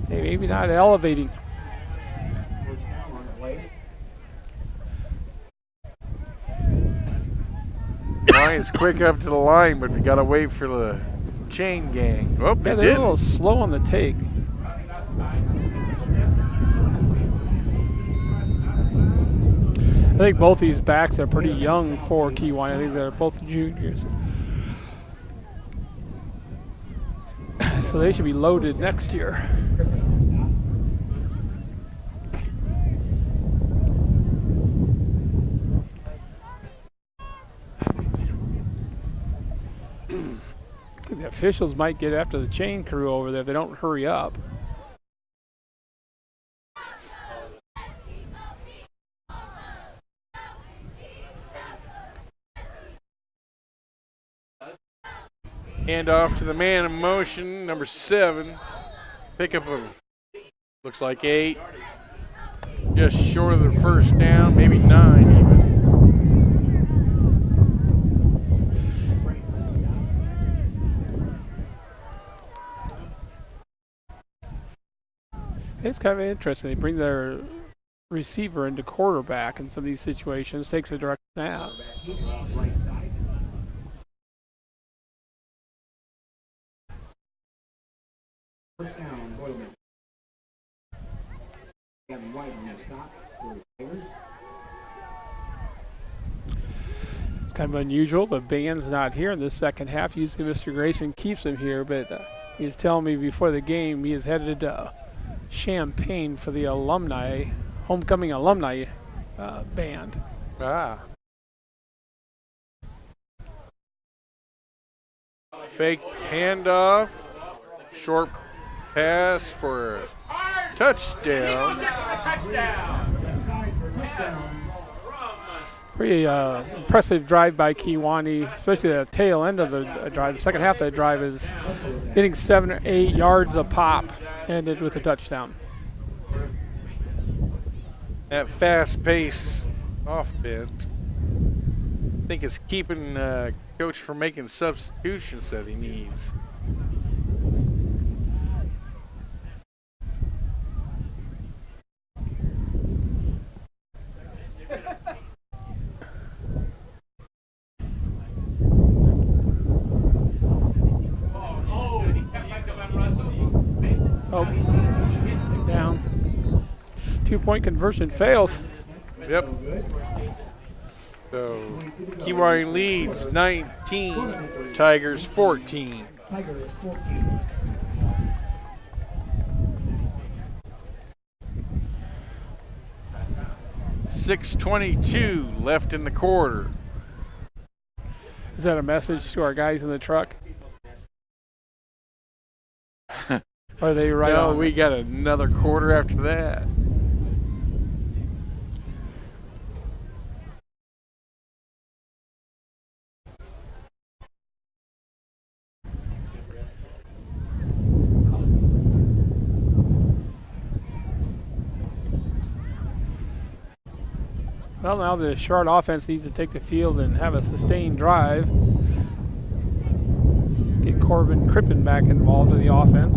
maybe not elevating. Lions quick up to the line, but we got to wait for the chain gang. Oh, Yeah, they they're did. a little slow on the take. I think both these backs are pretty young for Kewanee. I think they're both juniors. So they should be loaded next year. The officials might get after the chain crew over there if they don't hurry up. Hand off to the man in motion, number 7. Pickup of, looks like 8. Just short of the first down, maybe 9 even. It's kind of interesting. They bring their receiver into quarterback in some of these situations, takes a direct snap. Right side. First down, Boylan. Kevin White on the stop for the Tigers. It's kind of unusual. The band's not here in the second half. Usually Mr. Grayson keeps him here, but he was telling me before the game he is headed to Champaign for the alumni, homecoming alumni band. Ah. Fake handoff. Short pass for a touchdown. Left side for a touchdown. Pretty impressive drive by Kewanee, especially the tail end of the drive. The second half of the drive is getting 7 or 8 yards a pop, ended with a touchdown. That fast pace offense, I think it's keeping coach from making substitutions that he needs. Oh, down. 2-point conversion fails. Yep. So Kewanee leads 19, Tigers 14. Tigers 14. .622 left in the quarter. Is that a message to our guys in the truck? Are they right No, on? we got another quarter after that. Well, now the Sherrard offense needs to take the field and have a sustained drive. Get Corbin Crippen back involved in the offense.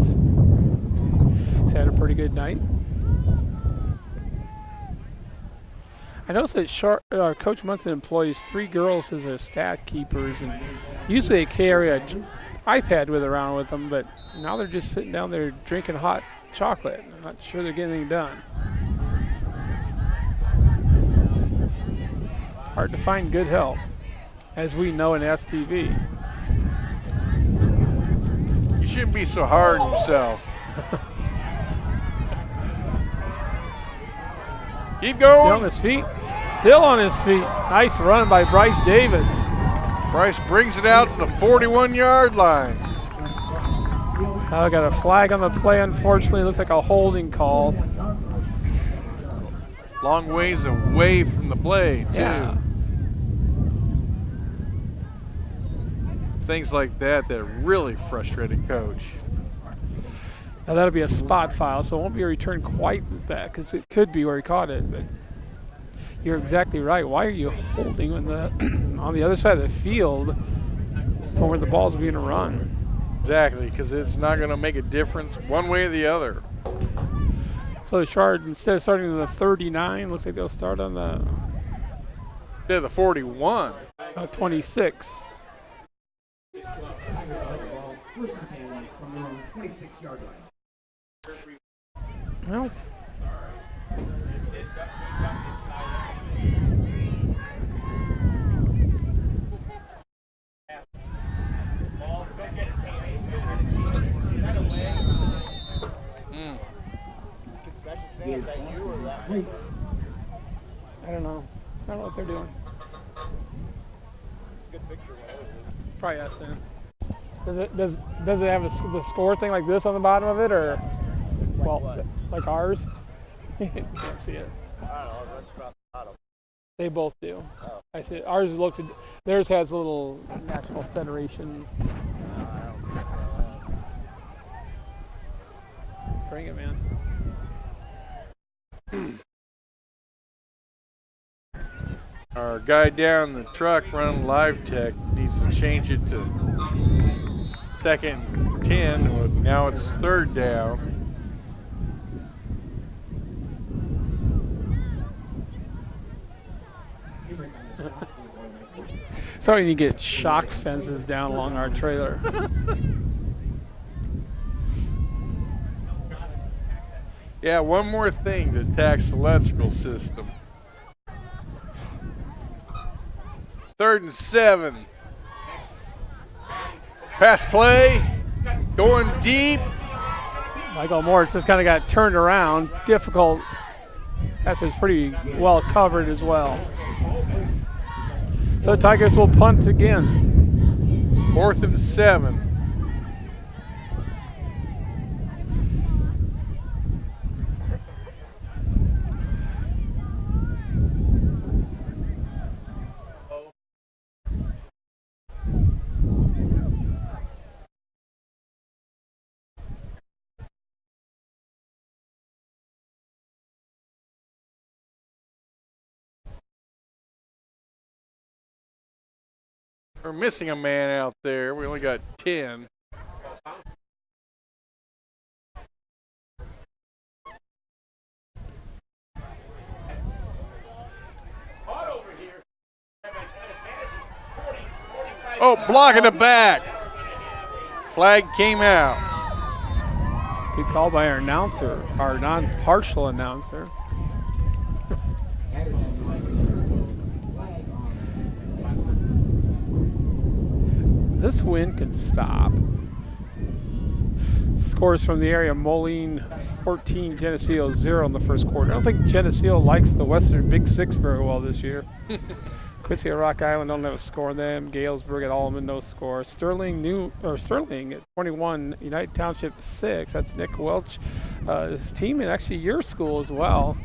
He's had a pretty good night. I noticed that Coach Munson employs 3 girls as their stat keepers, and usually they carry a iPad around with them, but now they're just sitting down there drinking hot chocolate. I'm not sure they're getting anything done. Hard to find good help, as we know in STV. You shouldn't be so hard on yourself. Keep going. Still on his feet. Still on his feet. Nice run by Bryce Davis. Bryce brings it out to the 41-yard line. I got a flag on the play, unfortunately. Looks like a holding call. Long ways away from the play, too. Yeah. Things like that really frustrate a coach. Now that'll be a spot foul, so it won't be returned quite as bad, because it could be where he caught it. But you're exactly right. Why are you holding on the other side of the field from where the ball's being run? Exactly, because it's not going to make a difference one way or the other. So the Sherrard, instead of starting on the 39, looks like they'll start on the Instead of the 41. 26. First and 10 from their own 26-yard line. Well, I don't know. I don't know what they're doing. Probably us then. Does it have the score thing like this on the bottom of it, or like ours? You can't see it. I don't know, that's about the bottom. They both do. Oh. I see. Ours looks. Theirs has a little National Federation. Bring it, man. Our guy down the truck running live tech needs to change it to 2nd and 10. Now it's 3rd down. Sorry, you get shock fences down along our trailer. Yeah, one more thing to tax the electrical system. 3rd and 7. Pass play, going deep. Michael Morris just kind of got turned around. Difficult. That's pretty well covered as well. So the Tigers will punt again. 4th and 7. We're missing a man out there. We only got 10. Oh, blocking the back. Flag came out. Good call by our announcer, our non-partial announcer. This wind can stop. Scores from the area: Moline 14, Geneseo 0 in the first quarter. I don't think Geneseo likes the Western Big Six very well this year. Quincy at Rock Island don't have a score on them. Galesburg at Allman, no score. Sterling at 21, United Township 6. That's Nick Welch. His team and actually your school as well.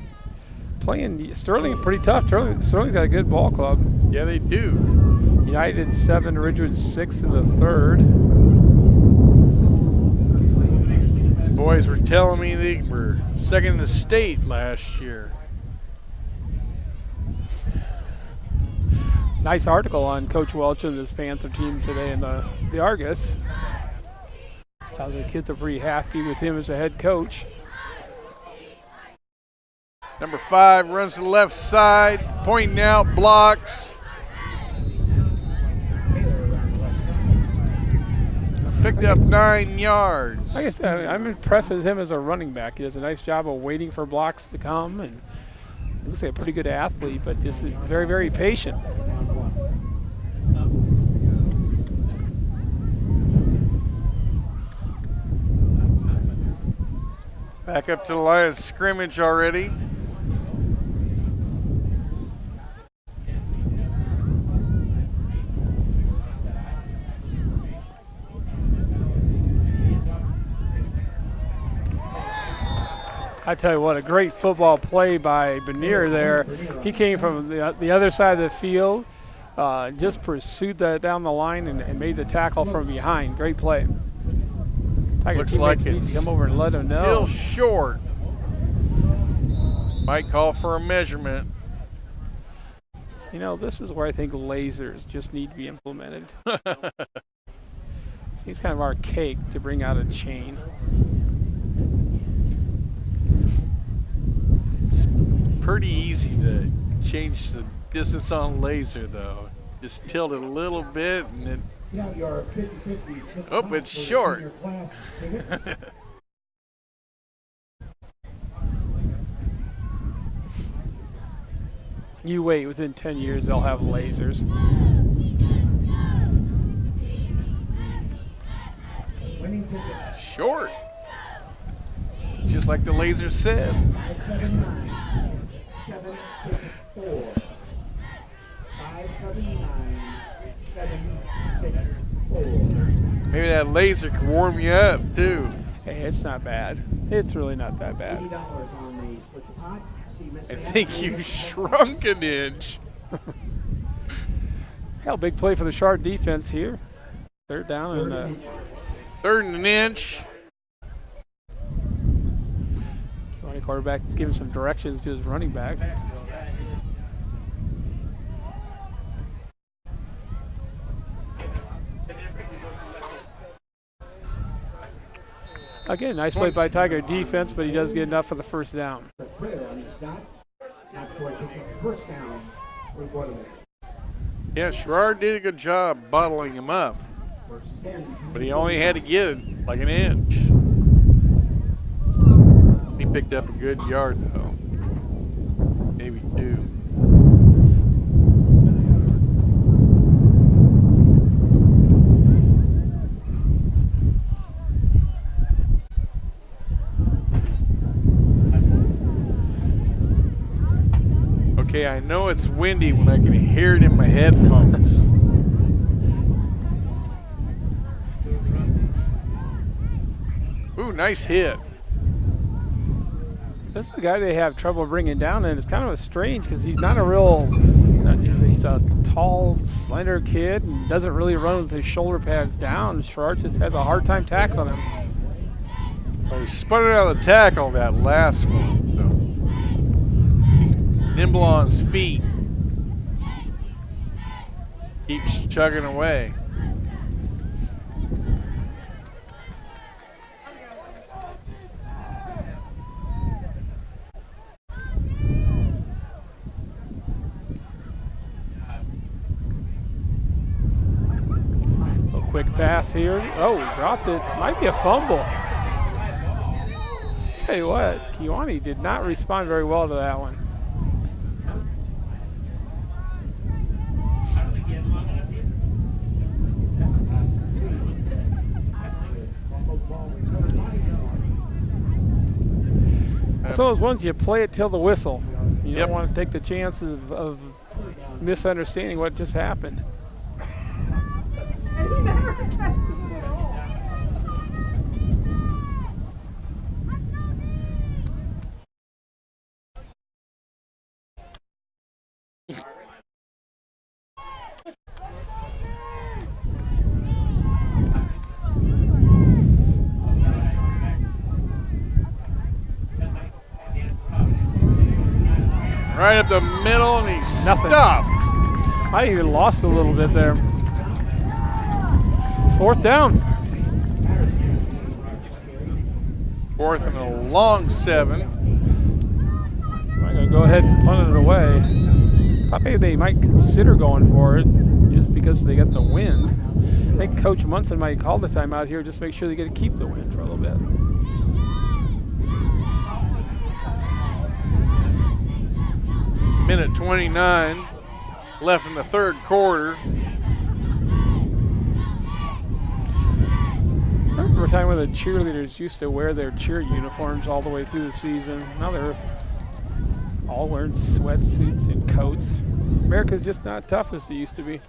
Playing Sterling pretty tough. Sterling's got a good ball club. Yeah, they do. United 7, Ridgewood 6 in the third. Boys were telling me they were 2nd in the state last year. Nice article on Coach Welch and his Panther team today in the Argus. Sounds like kids are pretty happy with him as a head coach. Number 5 runs to the left side, pointing out, blocks. Picked up 9 yards. Like I said, I'm impressed with him as a running back. He does a nice job of waiting for blocks to come, and looks like a pretty good athlete, but just very, very patient. Back up to the line of scrimmage already. I tell you what, a great football play by Benier there. He came from the other side of the field, just pursued that down the line and made the tackle from behind. Great play. Looks like need it's to come over and let him know. still short. Might call for a measurement. You know, this is where I think lasers just need to be implemented. Seems kind of archaic to bring out a chain. It's pretty easy to change the distance on laser, though. Just tilt it a little bit and then. Oh, it's short. You wait, within 10 years they'll have lasers. Short. Just like the laser said. 764. 579. 764. Maybe that laser could warm you up, too. Hey, it's not bad. It's really not that bad. $80 on the split the pot. I think you shrunk an inch. Hell, big play for the Sherrard defense here. Third down and 3rd and an inch. Kewanee quarterback giving some directions to his running back. Again, nice play by Tiger defense, but he does get enough for the first down. Yeah, Sherrard did a good job bottling him up, but he only had to get it like an inch. He picked up a good yard, though. Maybe 2. Okay, I know it's windy when I can hear it in my headphones. Ooh, nice hit. This is the guy they have trouble bringing down, and it's kind of strange because he's not a real, he's a tall, slender kid and doesn't really run with his shoulder pads down. Sherrard just has a hard time tackling him. Well, he spun it out of the tackle that last one. So. He's nimble on his feet. Keeps chugging away. Quick pass here. Oh, dropped it. Might be a fumble. Tell you what, Kewanee did not respond very well to that one. So those ones you play it till the whistle. You don't want to take the chances of misunderstanding what just happened. Right up the middle, and he's Nothing. stuffed. I even lost a little bit there. 4th down. 4th and a long 7. I go ahead and punt it away. Thought maybe they might consider going for it just because they got the wind. I think Coach Munson might call the timeout here just to make sure they get to keep the wind for a little bit. Minute 29 left in the third quarter. I remember a time when the cheerleaders used to wear their cheer uniforms all the way through the season. Now they're all wearing sweatsuits and coats. America's just not tough as it used to be.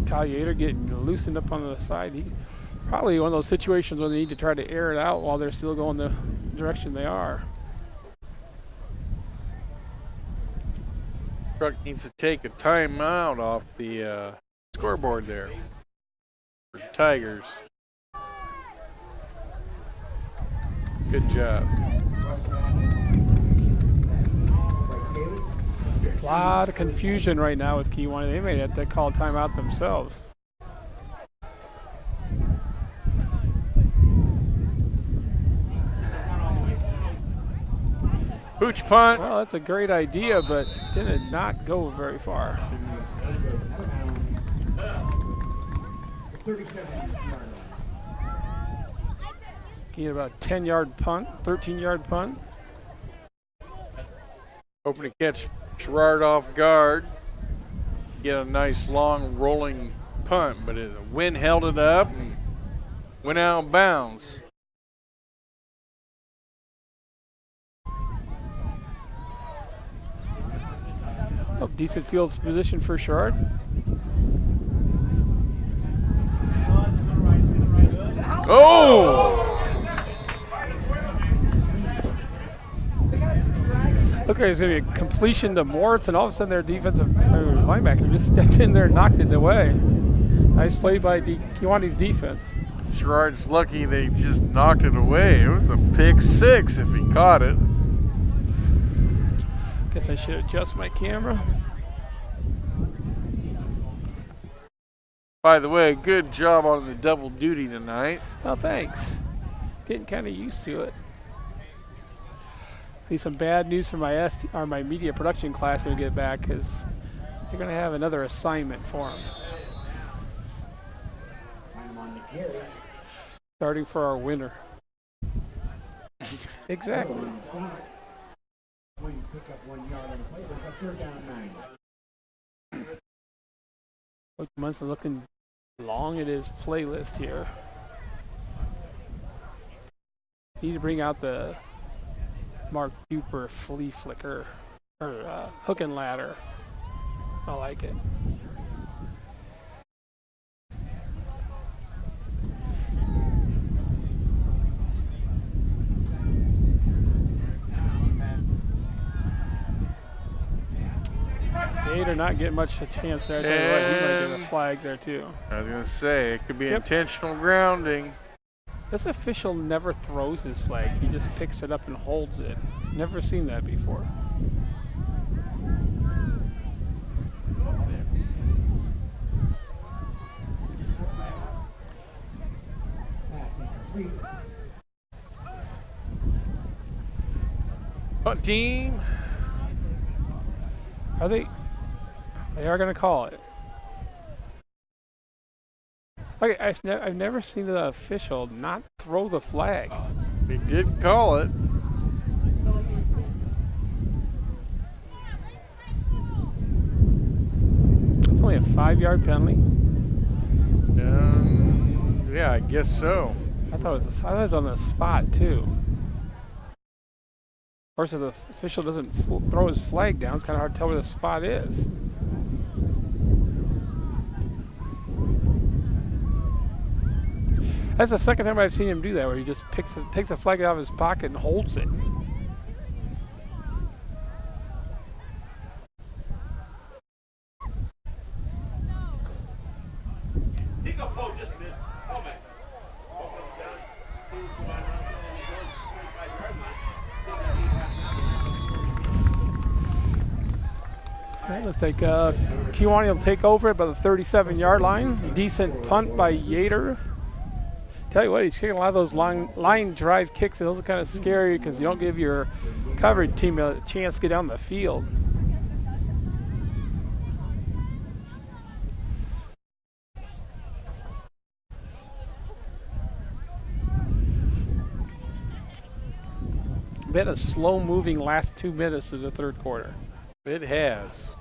Kyle Yater getting loosened up on the side. He probably one of those situations where they need to try to air it out while they're still going the direction they are. Truck needs to take a timeout off the scoreboard there for Tigers. Good job. A lot of confusion right now with Kewanee. They may have to call timeout themselves. Pooch punt. Well, that's a great idea, but did not go very far. 37-yard line. Get about 10-yard punt, 13-yard punt. Hoping to catch Sherrard off guard. Get a nice long rolling punt, but the wind held it up and went out of bounds. Oh, decent field position for Sherrard. Oh! Looked like it was going to be a completion to Moritz, and all of a sudden their defensive linebacker just stepped in there and knocked it away. Nice play by Kewanee's defense. Sherrard's lucky they just knocked it away. It was a pick six if he caught it. Guess I should adjust my camera. By the way, good job on the double duty tonight. Oh, thanks. Getting kind of used to it. Be some bad news for my media production class when we get back, because they're going to have another assignment for them. Starting for our winter. Exactly. When you pick up 1 yard on the play, there's a third down 9. Coach Munson looking long at his playlist here. Need to bring out the Mark Duper flea flicker or hook and ladder. I like it. Gator not getting much a chance there. I tell you what, he might get a flag there too. I was going to say, it could be intentional grounding. This official never throws his flag. He just picks it up and holds it. Never seen that before. Punt team. Are they? They are going to call it. Okay, I've never seen the official not throw the flag. He did call it. It's only a 5-yard penalty. Yeah, I guess so. I thought it was on the spot too. Of course, if the official doesn't throw his flag down, it's kind of hard to tell where the spot is. That's the second time I've seen him do that, where he just takes a flag out of his pocket and holds it. Looks like Kewanee will take over at about the 37-yard line. Decent punt by Yater. Tell you what, he's kicking a lot of those line drive kicks, and those are kind of scary because you don't give your coverage team a chance to get down the field. Been a slow-moving last 2 minutes of the third quarter. It has.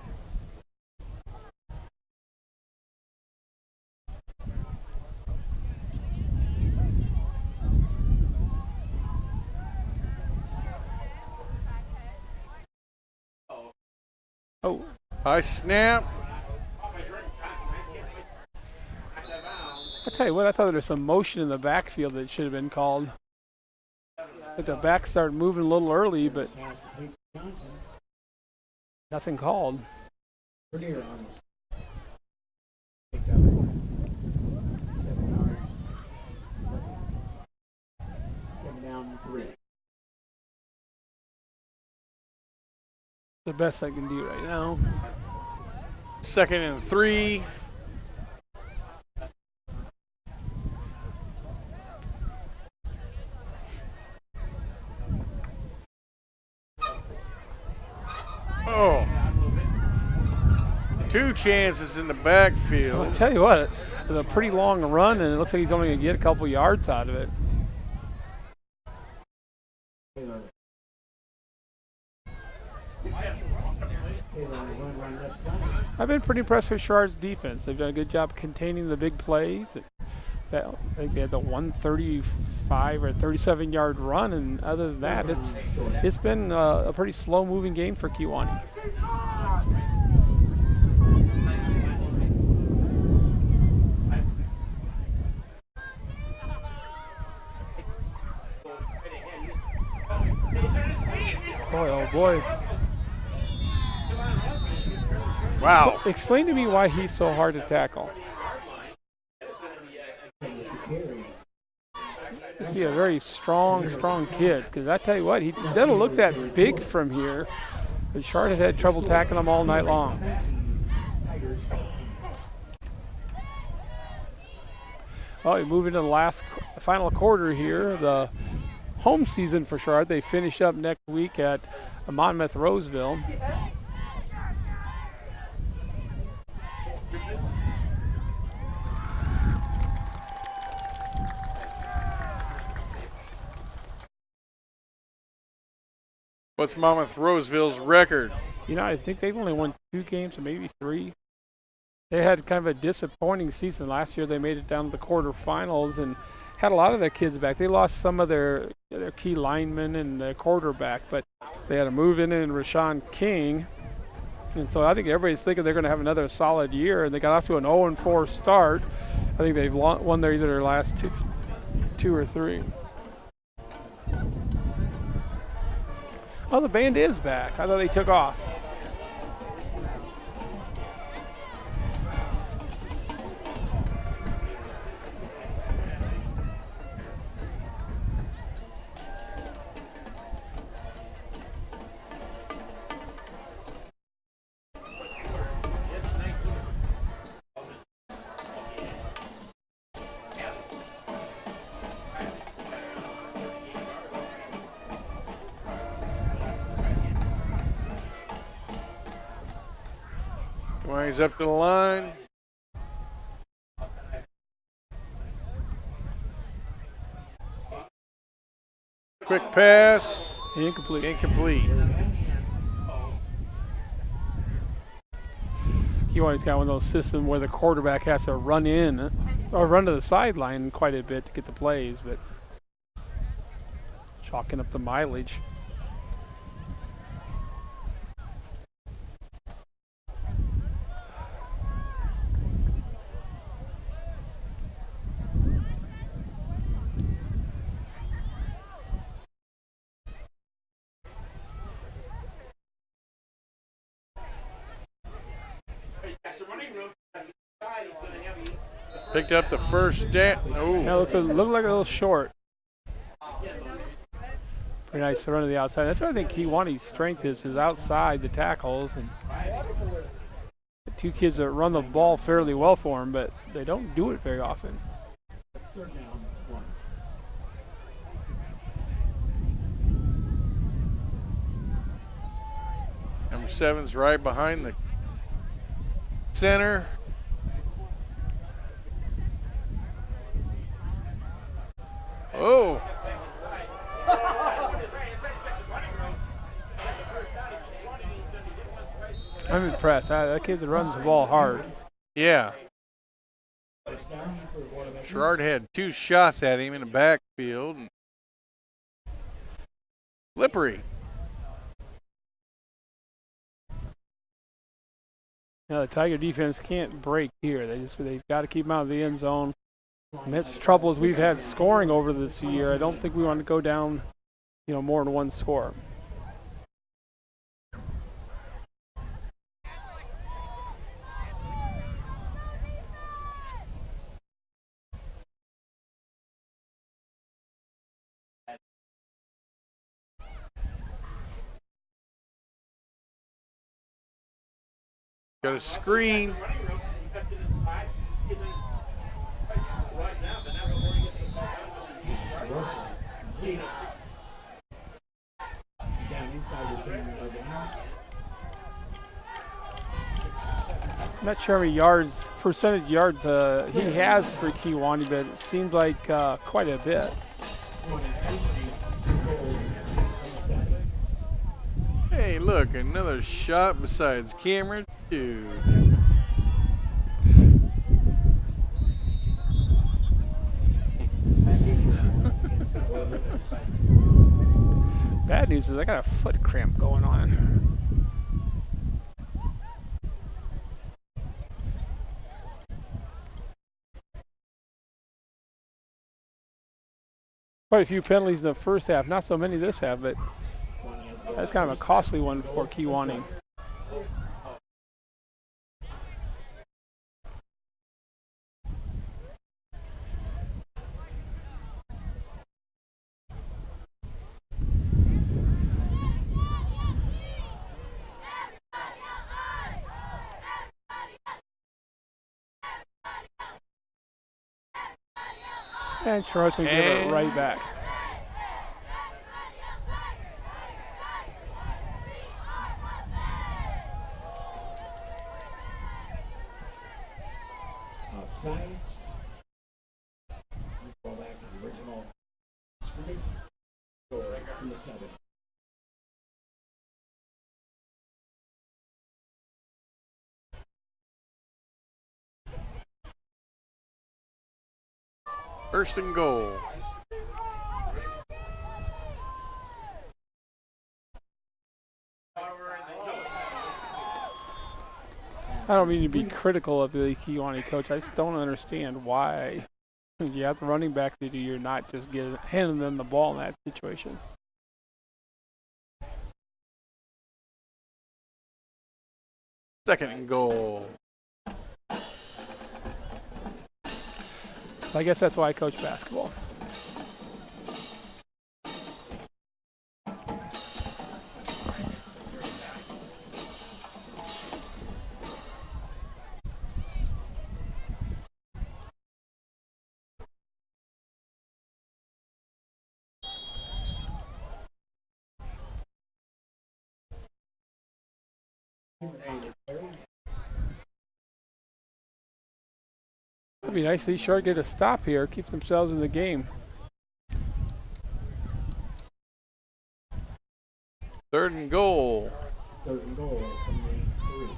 Oh, High snap. I tell you what, I thought there was some motion in the backfield that should have been called. But the back started moving a little early, but nothing called. Pretty honest. Pick up 7 yards. 7 down, 3. The best I can do right now. 2nd and 3. Oh. 2 chances in the backfield. I'll tell you what, it was a pretty long run, and it looks like he's only going to get a couple yards out of it. I've been pretty impressed with Sherrard's defense. They've done a good job containing the big plays. I think they had the 135 or 37-yard run, and other than that, it's been a pretty slow-moving game for Kewanee. Boy, oh boy. Wow. Explain to me why he's so hard to tackle. This be a very strong kid. Because I tell you what, he doesn't look that big from here. But Sherrard has had trouble tackling him all night long. Well, we move into the final quarter here. The home season for Sherrard. They finish up next week at Monmouth Roseville. What's Monmouth Roseville's record? You know, I think they've only won 2 games or maybe 3. They had kind of a disappointing season. Last year they made it down to the quarterfinals and had a lot of their kids back. They lost some of their key linemen and their quarterback, but they had a move in Rashawn King. And so I think everybody's thinking they're going to have another solid year, and they got off to an 0-4 start. I think they've won either their last two or 3. Oh, the band is back. I thought they took off. He's up to the line. Quick pass. Incomplete. Incomplete. Kewanee's got one of those systems where the quarterback has to run in or run to the sideline quite a bit to get the plays, but chalking up the mileage. Picked up the first down. Oh, Now it looked like a little short. Pretty nice run to the outside. That's what I think Kewanee's strength is outside the tackles. And two kids that run the ball fairly well for him, but they don't do it very often. Third down, 1. Number 7's right behind the center. Oh. I'm impressed. That kid that runs the ball hard. Yeah. First down for Bonaventure. Sherrard had 2 shots at him in the backfield. Slippery. You know, the Tiger defense can't break here. They've got to keep them out of the end zone. Amidst troubles we've had scoring over this year, I don't think we want to go down, more than one score. Got a screen. Down inside the 10-yard line. I'm not sure how many percentage yards he has for Kewanee, but it seems like quite a bit. Hey, look, another shot besides Cameron, too. Bad news is I got a foot cramp going on. Quite a few penalties in the first half. Not so many this half, but that's kind of a costly one for Kewanee. And Sherrard's going to give it right back. Offsides. Ball back to the original scrimmage. Score from the 7. First and goal. I don't mean to be critical of the Kewanee coach. I just don't understand why you have the running back that you're not just handing them the ball in that situation. Second and goal. I guess that's why I coach basketball. It'd be nice if these Sherrard get a stop here, keep themselves in the game. Third and goal. Third and goal from the 3.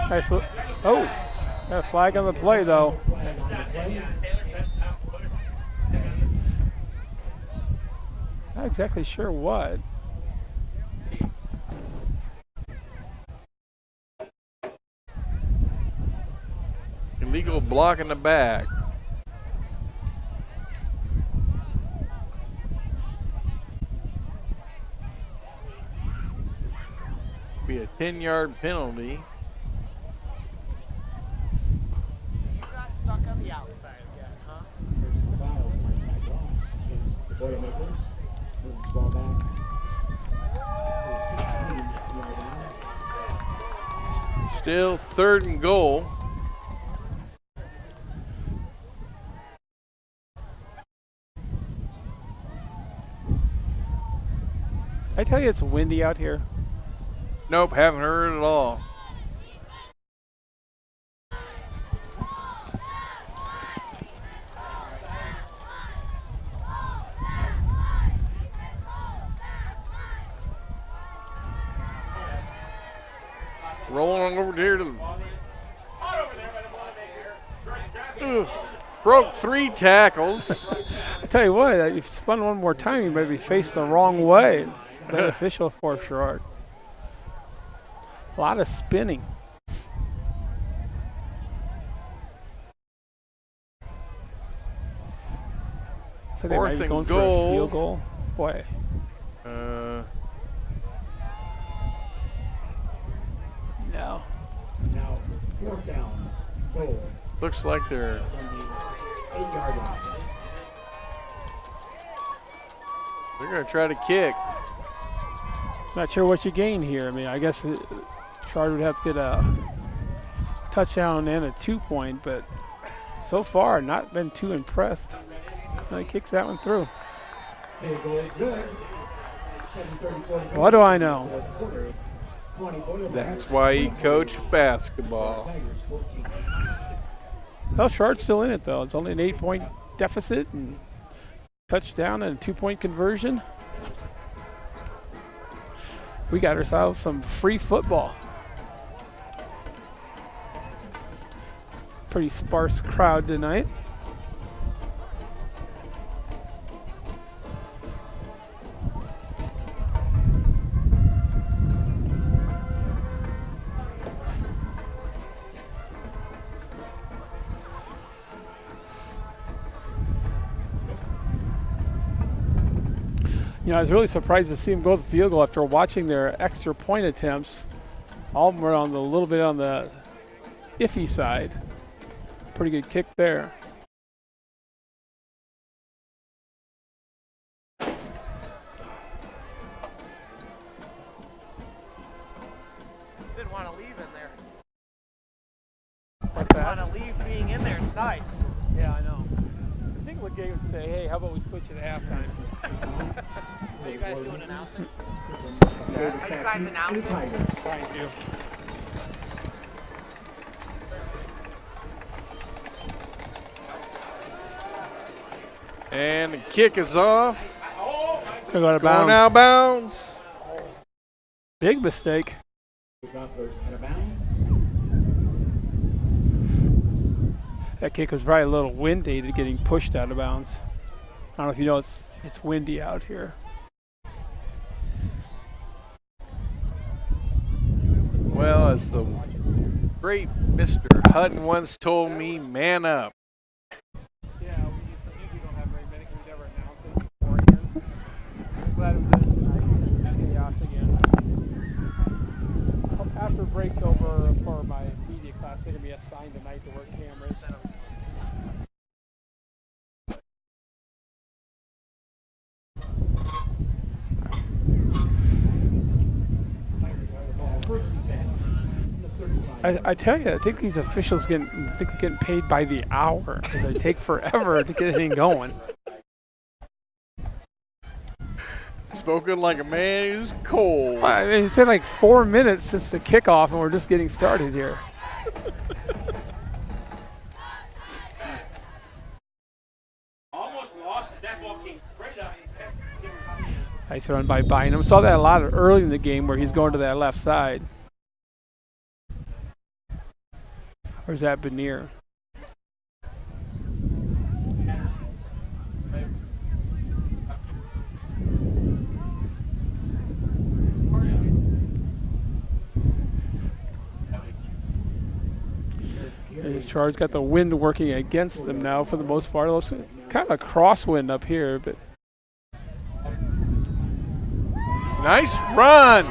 Nice. Oh, got a flag on the play though. Not exactly sure what. Illegal block in the back. Be a 10-yard penalty. You got stuck on the outside again, huh? There's the foul, onside ball against the Boilermakers. Moves the ball back. To 16-yard line. Still 3rd and goal. I tell you, it's windy out here. Nope, haven't heard at all. Rolling over here to the. Broke 3 tackles. I tell you what, if you spun one more time, you might be facing the wrong way. Beneficial for Sherrard. A lot of spinning. So they might be 4th going and for a goal. field goal. Boy, Uh, no. Now, 4th down, goal looks like they're. from the 8-yard line. They're going to try to kick. Not sure what you gain here. I mean, I guess Sherrard would have to get a touchdown and a 2-point, but so far not been too impressed. He kicks that one through. Field goal is good. 7:34 to go. What do I know? Fourth quarter. Kewanee Boilermakers That's why he coached basketball. Tigers 14. Well, Sherrard's still in it, though. It's only an 8-point deficit and touchdown and a 2-point conversion. We got ourselves some free football. Pretty sparse crowd tonight. You know, I was really surprised to see them go to the field goal after watching their extra point attempts. All of them were on the little bit on the iffy side. Pretty good kick there. Didn't want to leave in there. What's Didn't want to leave being in there. It's nice. Yeah, I know. I think Legay would say, hey, how about we switch at halftime? Are you guys doing announcing? Are you guys announcing? Trying to. And the kick is off. It's going to go out of Going bounds. out of bounds. Big mistake. Out of bounds. That kick was probably a little windy to getting pushed out of bounds. I don't know if you know it's windy out here. Well, as the great Mr. Hutton once told me, man up. Yeah, we usually don't have very many because we never announce it beforehand. I'm glad we did it tonight. Chaos again. After break's over for my media class, they're going to be assigned tonight to work cameras. First and 10. The 35. I tell you, I think these officials they're getting paid by the hour because they take forever to get anything going. Spoken like a man who's cold. I mean, it's been like 4 minutes since the kickoff, and we're just getting started here. Almost lost it. That ball came straight up. Nice run by Bynum. Saw that a lot early in the game where he's going to that left side. Or is that Benier? And Sherrard's got the wind working against them now for the most part. It looks kind of a crosswind up here, but Nice run.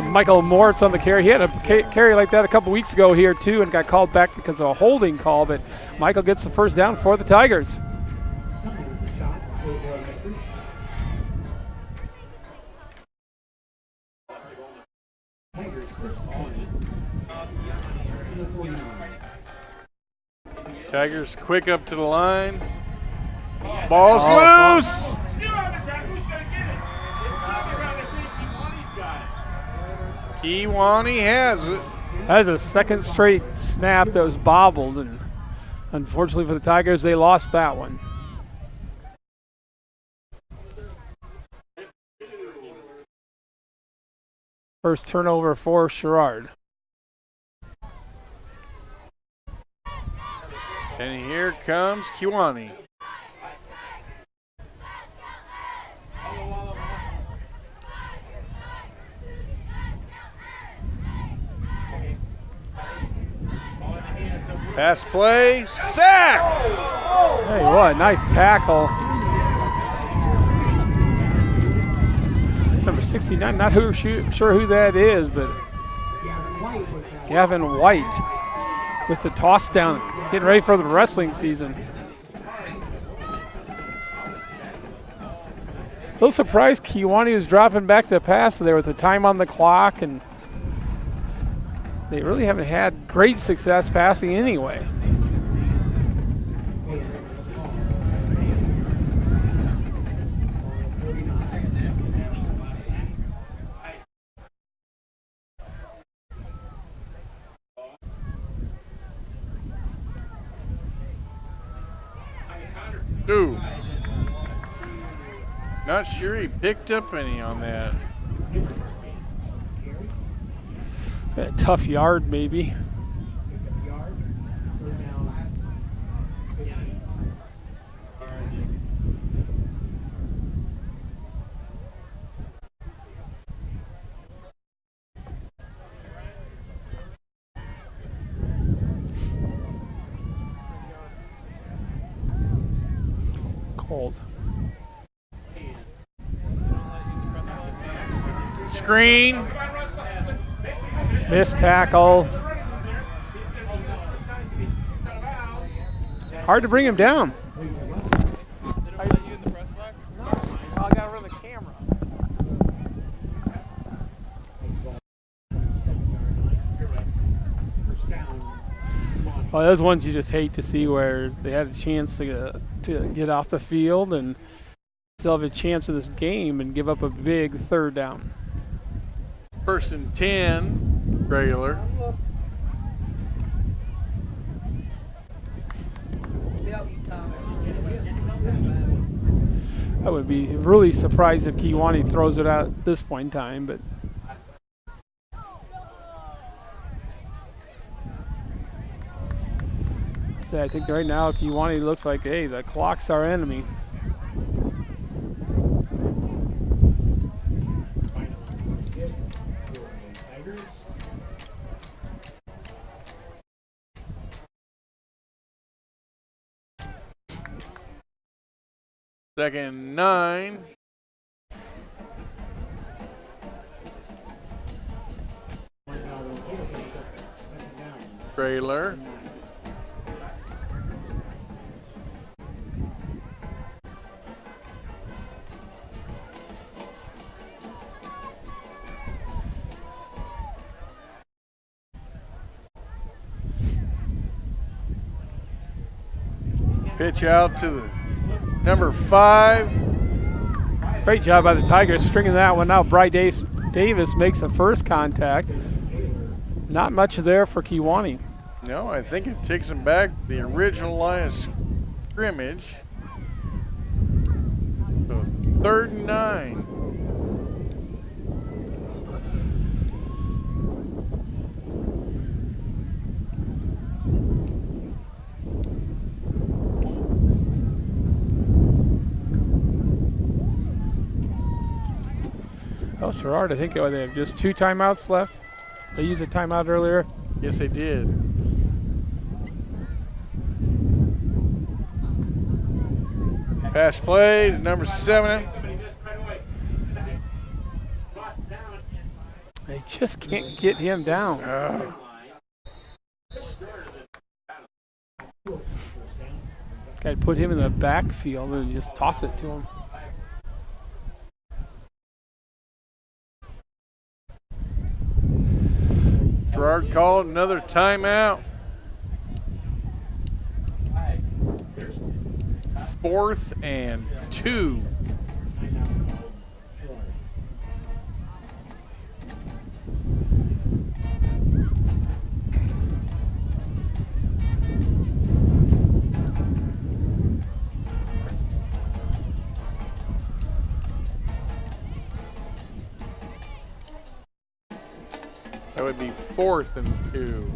Michael Moritz on the carry. He had a carry like that a couple weeks ago here too and got called back because of a holding call, but Michael gets the first down for the Tigers. Tigers quick up to the line. Ball's loose. Kewanee has it. That is a second straight snap that was bobbled, and unfortunately for the Tigers, they lost that one. First turnover for Sherrard. And here comes Kewanee. Pass play, sack! Hey, what a nice tackle. Number 69, not sure who that is, but Gavin White with the toss down, getting ready for the wrestling season. A little surprised Kewanee was dropping back to pass there with the time on the clock, and they really haven't had great success passing anyway. Ooh. Not sure he picked up any on that. It's got a tough yard, maybe. Cold. Screen. Missed tackle. Hard to bring him down. I gotta run the camera. Well, those ones you just hate to see where they had a chance to get off the field and still have a chance of this game and give up a big third down. First and 10, regular. I would be really surprised if Kewanee throws it out at this point in time, but so I think right now Kewanee looks like, hey, the clock's our enemy. Second and 9. Trailer. Pitch out to the number 5. Great job by the Tigers stringing that one out. Bry Davis makes the first contact. Not much there for Kewanee. No, I think it takes him back to the original line of scrimmage. So third and 9. Oh, Sherrard, I think they have just 2 timeouts left. They used a timeout earlier. Yes, they did. Pass play to number 7. Hey, just can't get him down. Got to put him in the backfield and just toss it to him. Sherrard called another timeout. 4th and 2. That would be 4th and 2.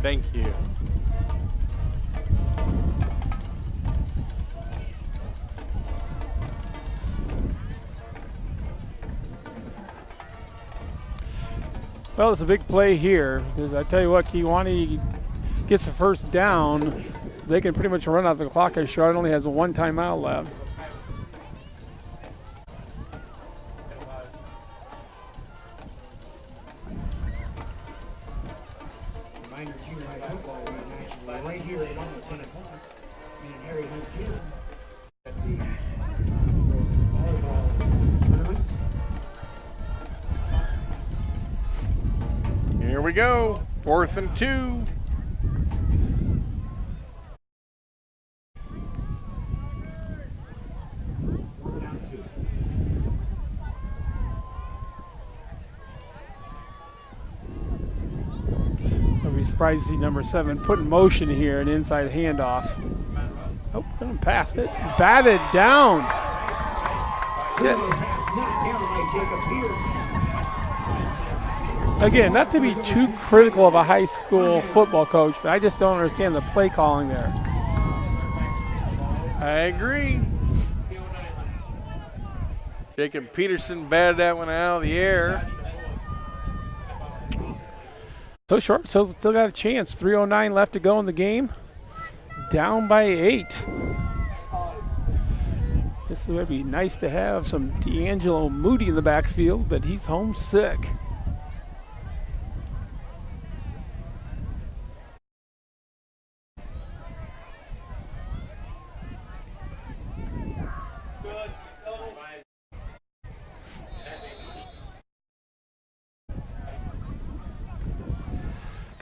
Thank you. Well, it's a big play here because I tell you what, Kewanee gets the first down. They can pretty much run out the clock as Sherrard only has one timeout left. Right here at almost 10 o'clock. Me and Harry Hunt Jr. at the volleyball tournament. Here we go. 4th and 2. Down 2. I'll be surprised to see number 7 put in motion here, an inside handoff. Oh, couldn't pass it. Batted down. Yeah. Again, not to be too critical of a high school football coach, but I just don't understand the play calling there. I agree. Jacob Peterson batted that one out of the air. So short, so still got a chance. 3:09 left to go in the game. Down by 8. This would be nice to have some D'Angelo Moody in the backfield, but he's homesick.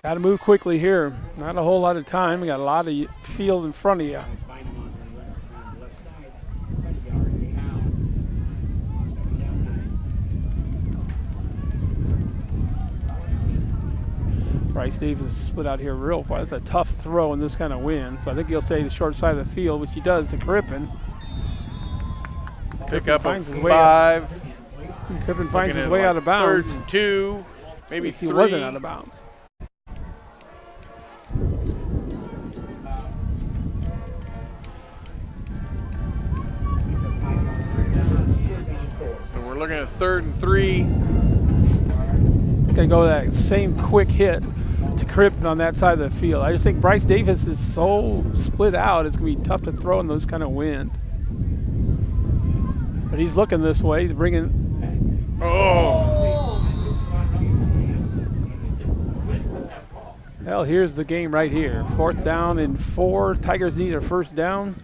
Got to move quickly here. Not a whole lot of time. We got a lot of field in front of you. Bryce Davis split out here real far. That's a tough throw in this kind of wind. So I think he'll stay the short side of the field, which he does to Crippen. Pick up a 5. Crippen finds his way out of bounds. 3rd and 2. Maybe 3. He wasn't out of bounds. So we're looking at 3rd and 3. Gonna go that same quick hit to Crippen on that side of the field. I just think Bryce Davis is so split out, it's gonna be tough to throw in those kind of wind. But he's looking this way. He's bringing. Oh! Well, here's the game right here. 4th down and 4. Tigers need a first down.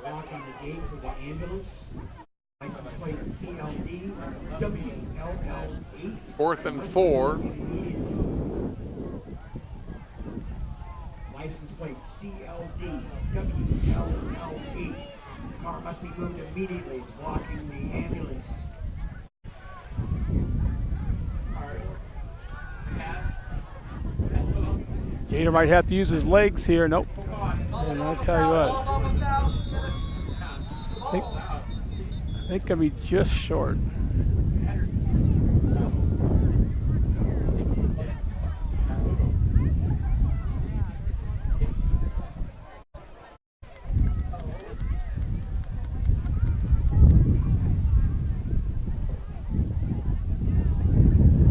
Blocking the gate for the ambulance. License plate CLD WLL8. 4th and 4. License plate CLD WLL8. Car must be moved immediately. It's blocking the ambulance. Gator might have to use his legs here. Nope. And I'll tell you what. I think gonna be just short.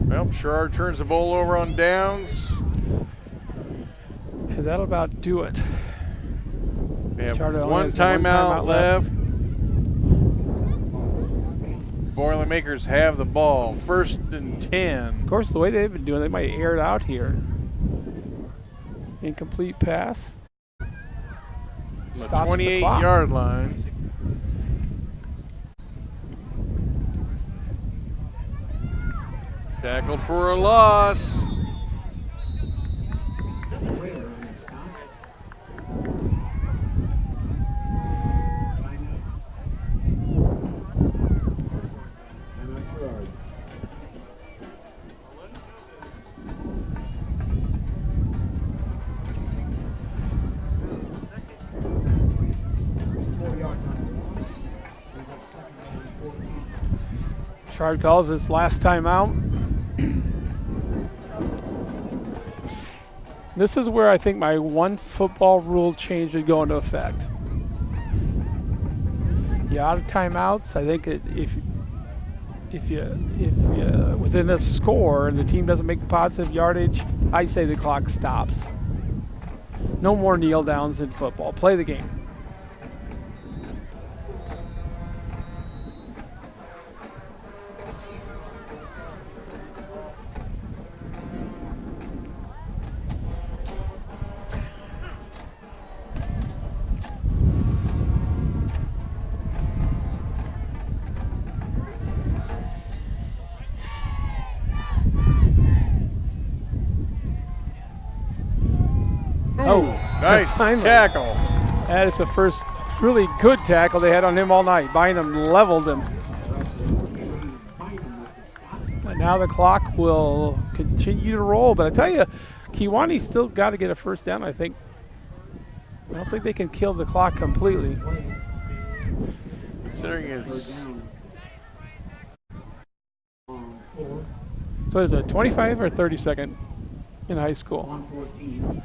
Well, Sherrard turns the ball over on downs. And that'll about do it. We have Sherrard only one has the one timeout timeout left. Boilermakers have the ball. 1st and 10. Of course, the way they've been doing, they might air it out here. Incomplete pass. The Stops the 28-yard line. Tackled for a loss. Whaler on the stop. Timeout. Timeout Sherrard. Sherrard calls his last time out. This is where I think my one football rule change would go into effect. You're out of timeouts. I think if you within a score and the team doesn't make positive yardage, I say the clock stops. No more kneel downs in football. Play the game. Oh, Nice finally. tackle. That is the first really good tackle they had on him all night. Bynum leveled him. And now the clock will continue to roll. But I tell you, Kewanee's still got to get a first down, I think. I don't think they can kill the clock completely. Considering it's So is it 25 or 30 second in high school? 114.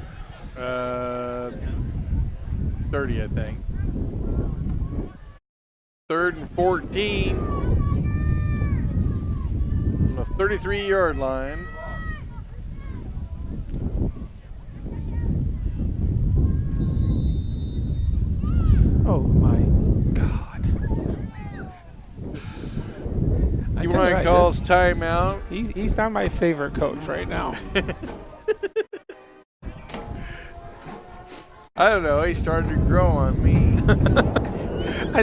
30, I think. 3rd and 14 on the 33-yard line. Oh my God. I tell you Kewanee what, calls timeout. He's not my favorite coach right now. I don't know. He started to grow on me. I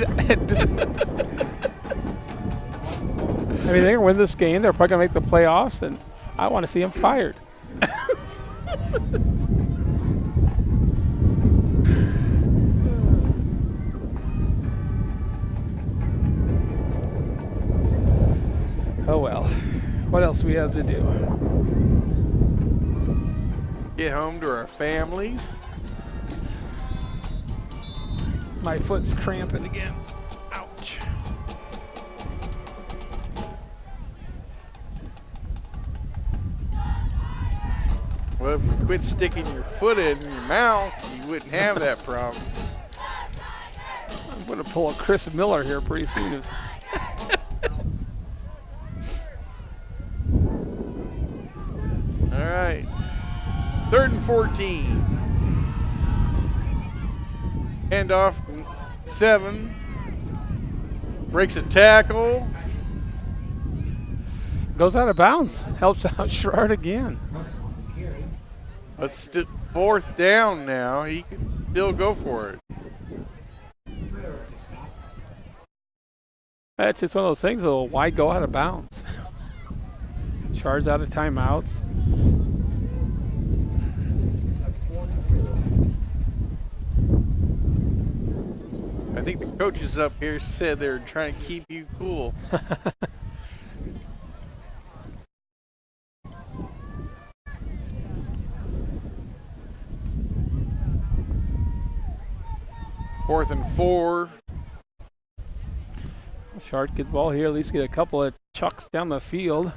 mean, they're going to win this game. They're probably going to make the playoffs, and I want to see him fired. Oh, well. What else do we have to do? Get home to our families. My foot's cramping again. Ouch. Well, if you quit sticking your foot in your mouth, you wouldn't have that problem. I'm going to pull a Chris Miller here pretty soon. All right. 3rd and 14. Handoff 7. Breaks a tackle. Goes out of bounds. Helps out Sherrard again. It's 4th down now. He can still go for it. That's just one of those things, though. Why go out of bounds? Sherrard's out of timeouts. I think the coaches up here said they were trying to keep you cool. Fourth and 4. Sherrard gets the ball here, at least get a couple of chucks down the field.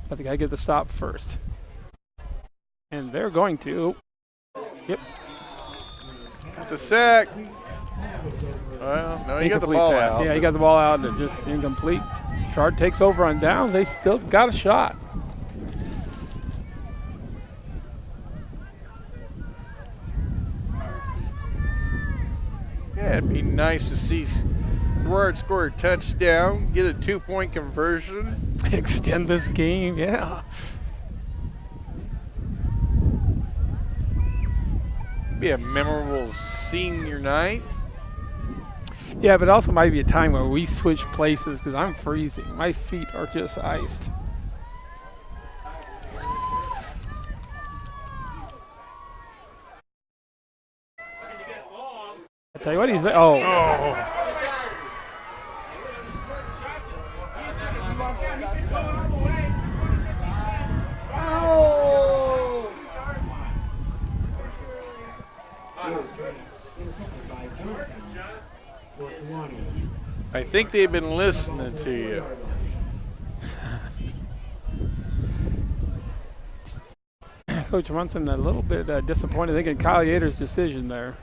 But they got to get the stop first. And they're going to. Yep. The sack. Well, no, he got the Incomplete ball pass. out. Yeah, he got the ball out and just incomplete. Sherrard takes over on downs. They still got a shot. Yeah, it'd be nice to see Sherrard score a touchdown, get a 2-point conversion. Extend this game, yeah. Be a memorable senior night. Yeah, but also might be a time where we switch places because I'm freezing. My feet are just iced. I tell you what, he's Intercepted by Johnson for Kewanee. I think they've been listening to you. Coach Munson a little bit disappointed, I think, in Kyle Yater's decision there.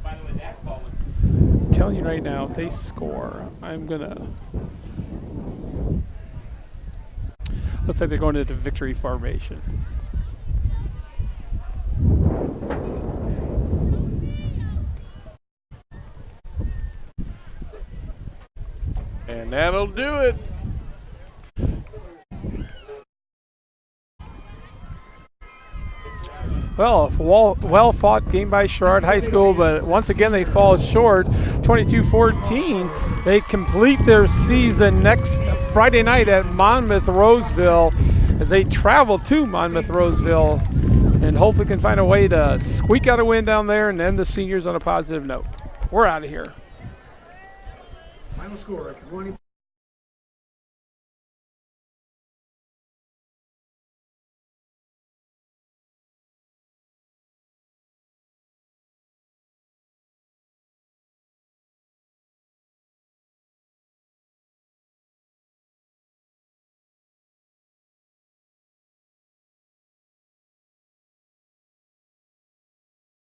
I'm telling you right now, if they score, I'm gonna. Looks like they're going into victory formation. And that'll do it. Well, well-fought game by Sherrard High School, but once again they fall short, 22-14. They complete their season next Friday night at Monmouth-Roseville as they travel to Monmouth-Roseville and hopefully can find a way to squeak out a win down there and end the seniors on a positive note. We're out of here. Final score, Kewanee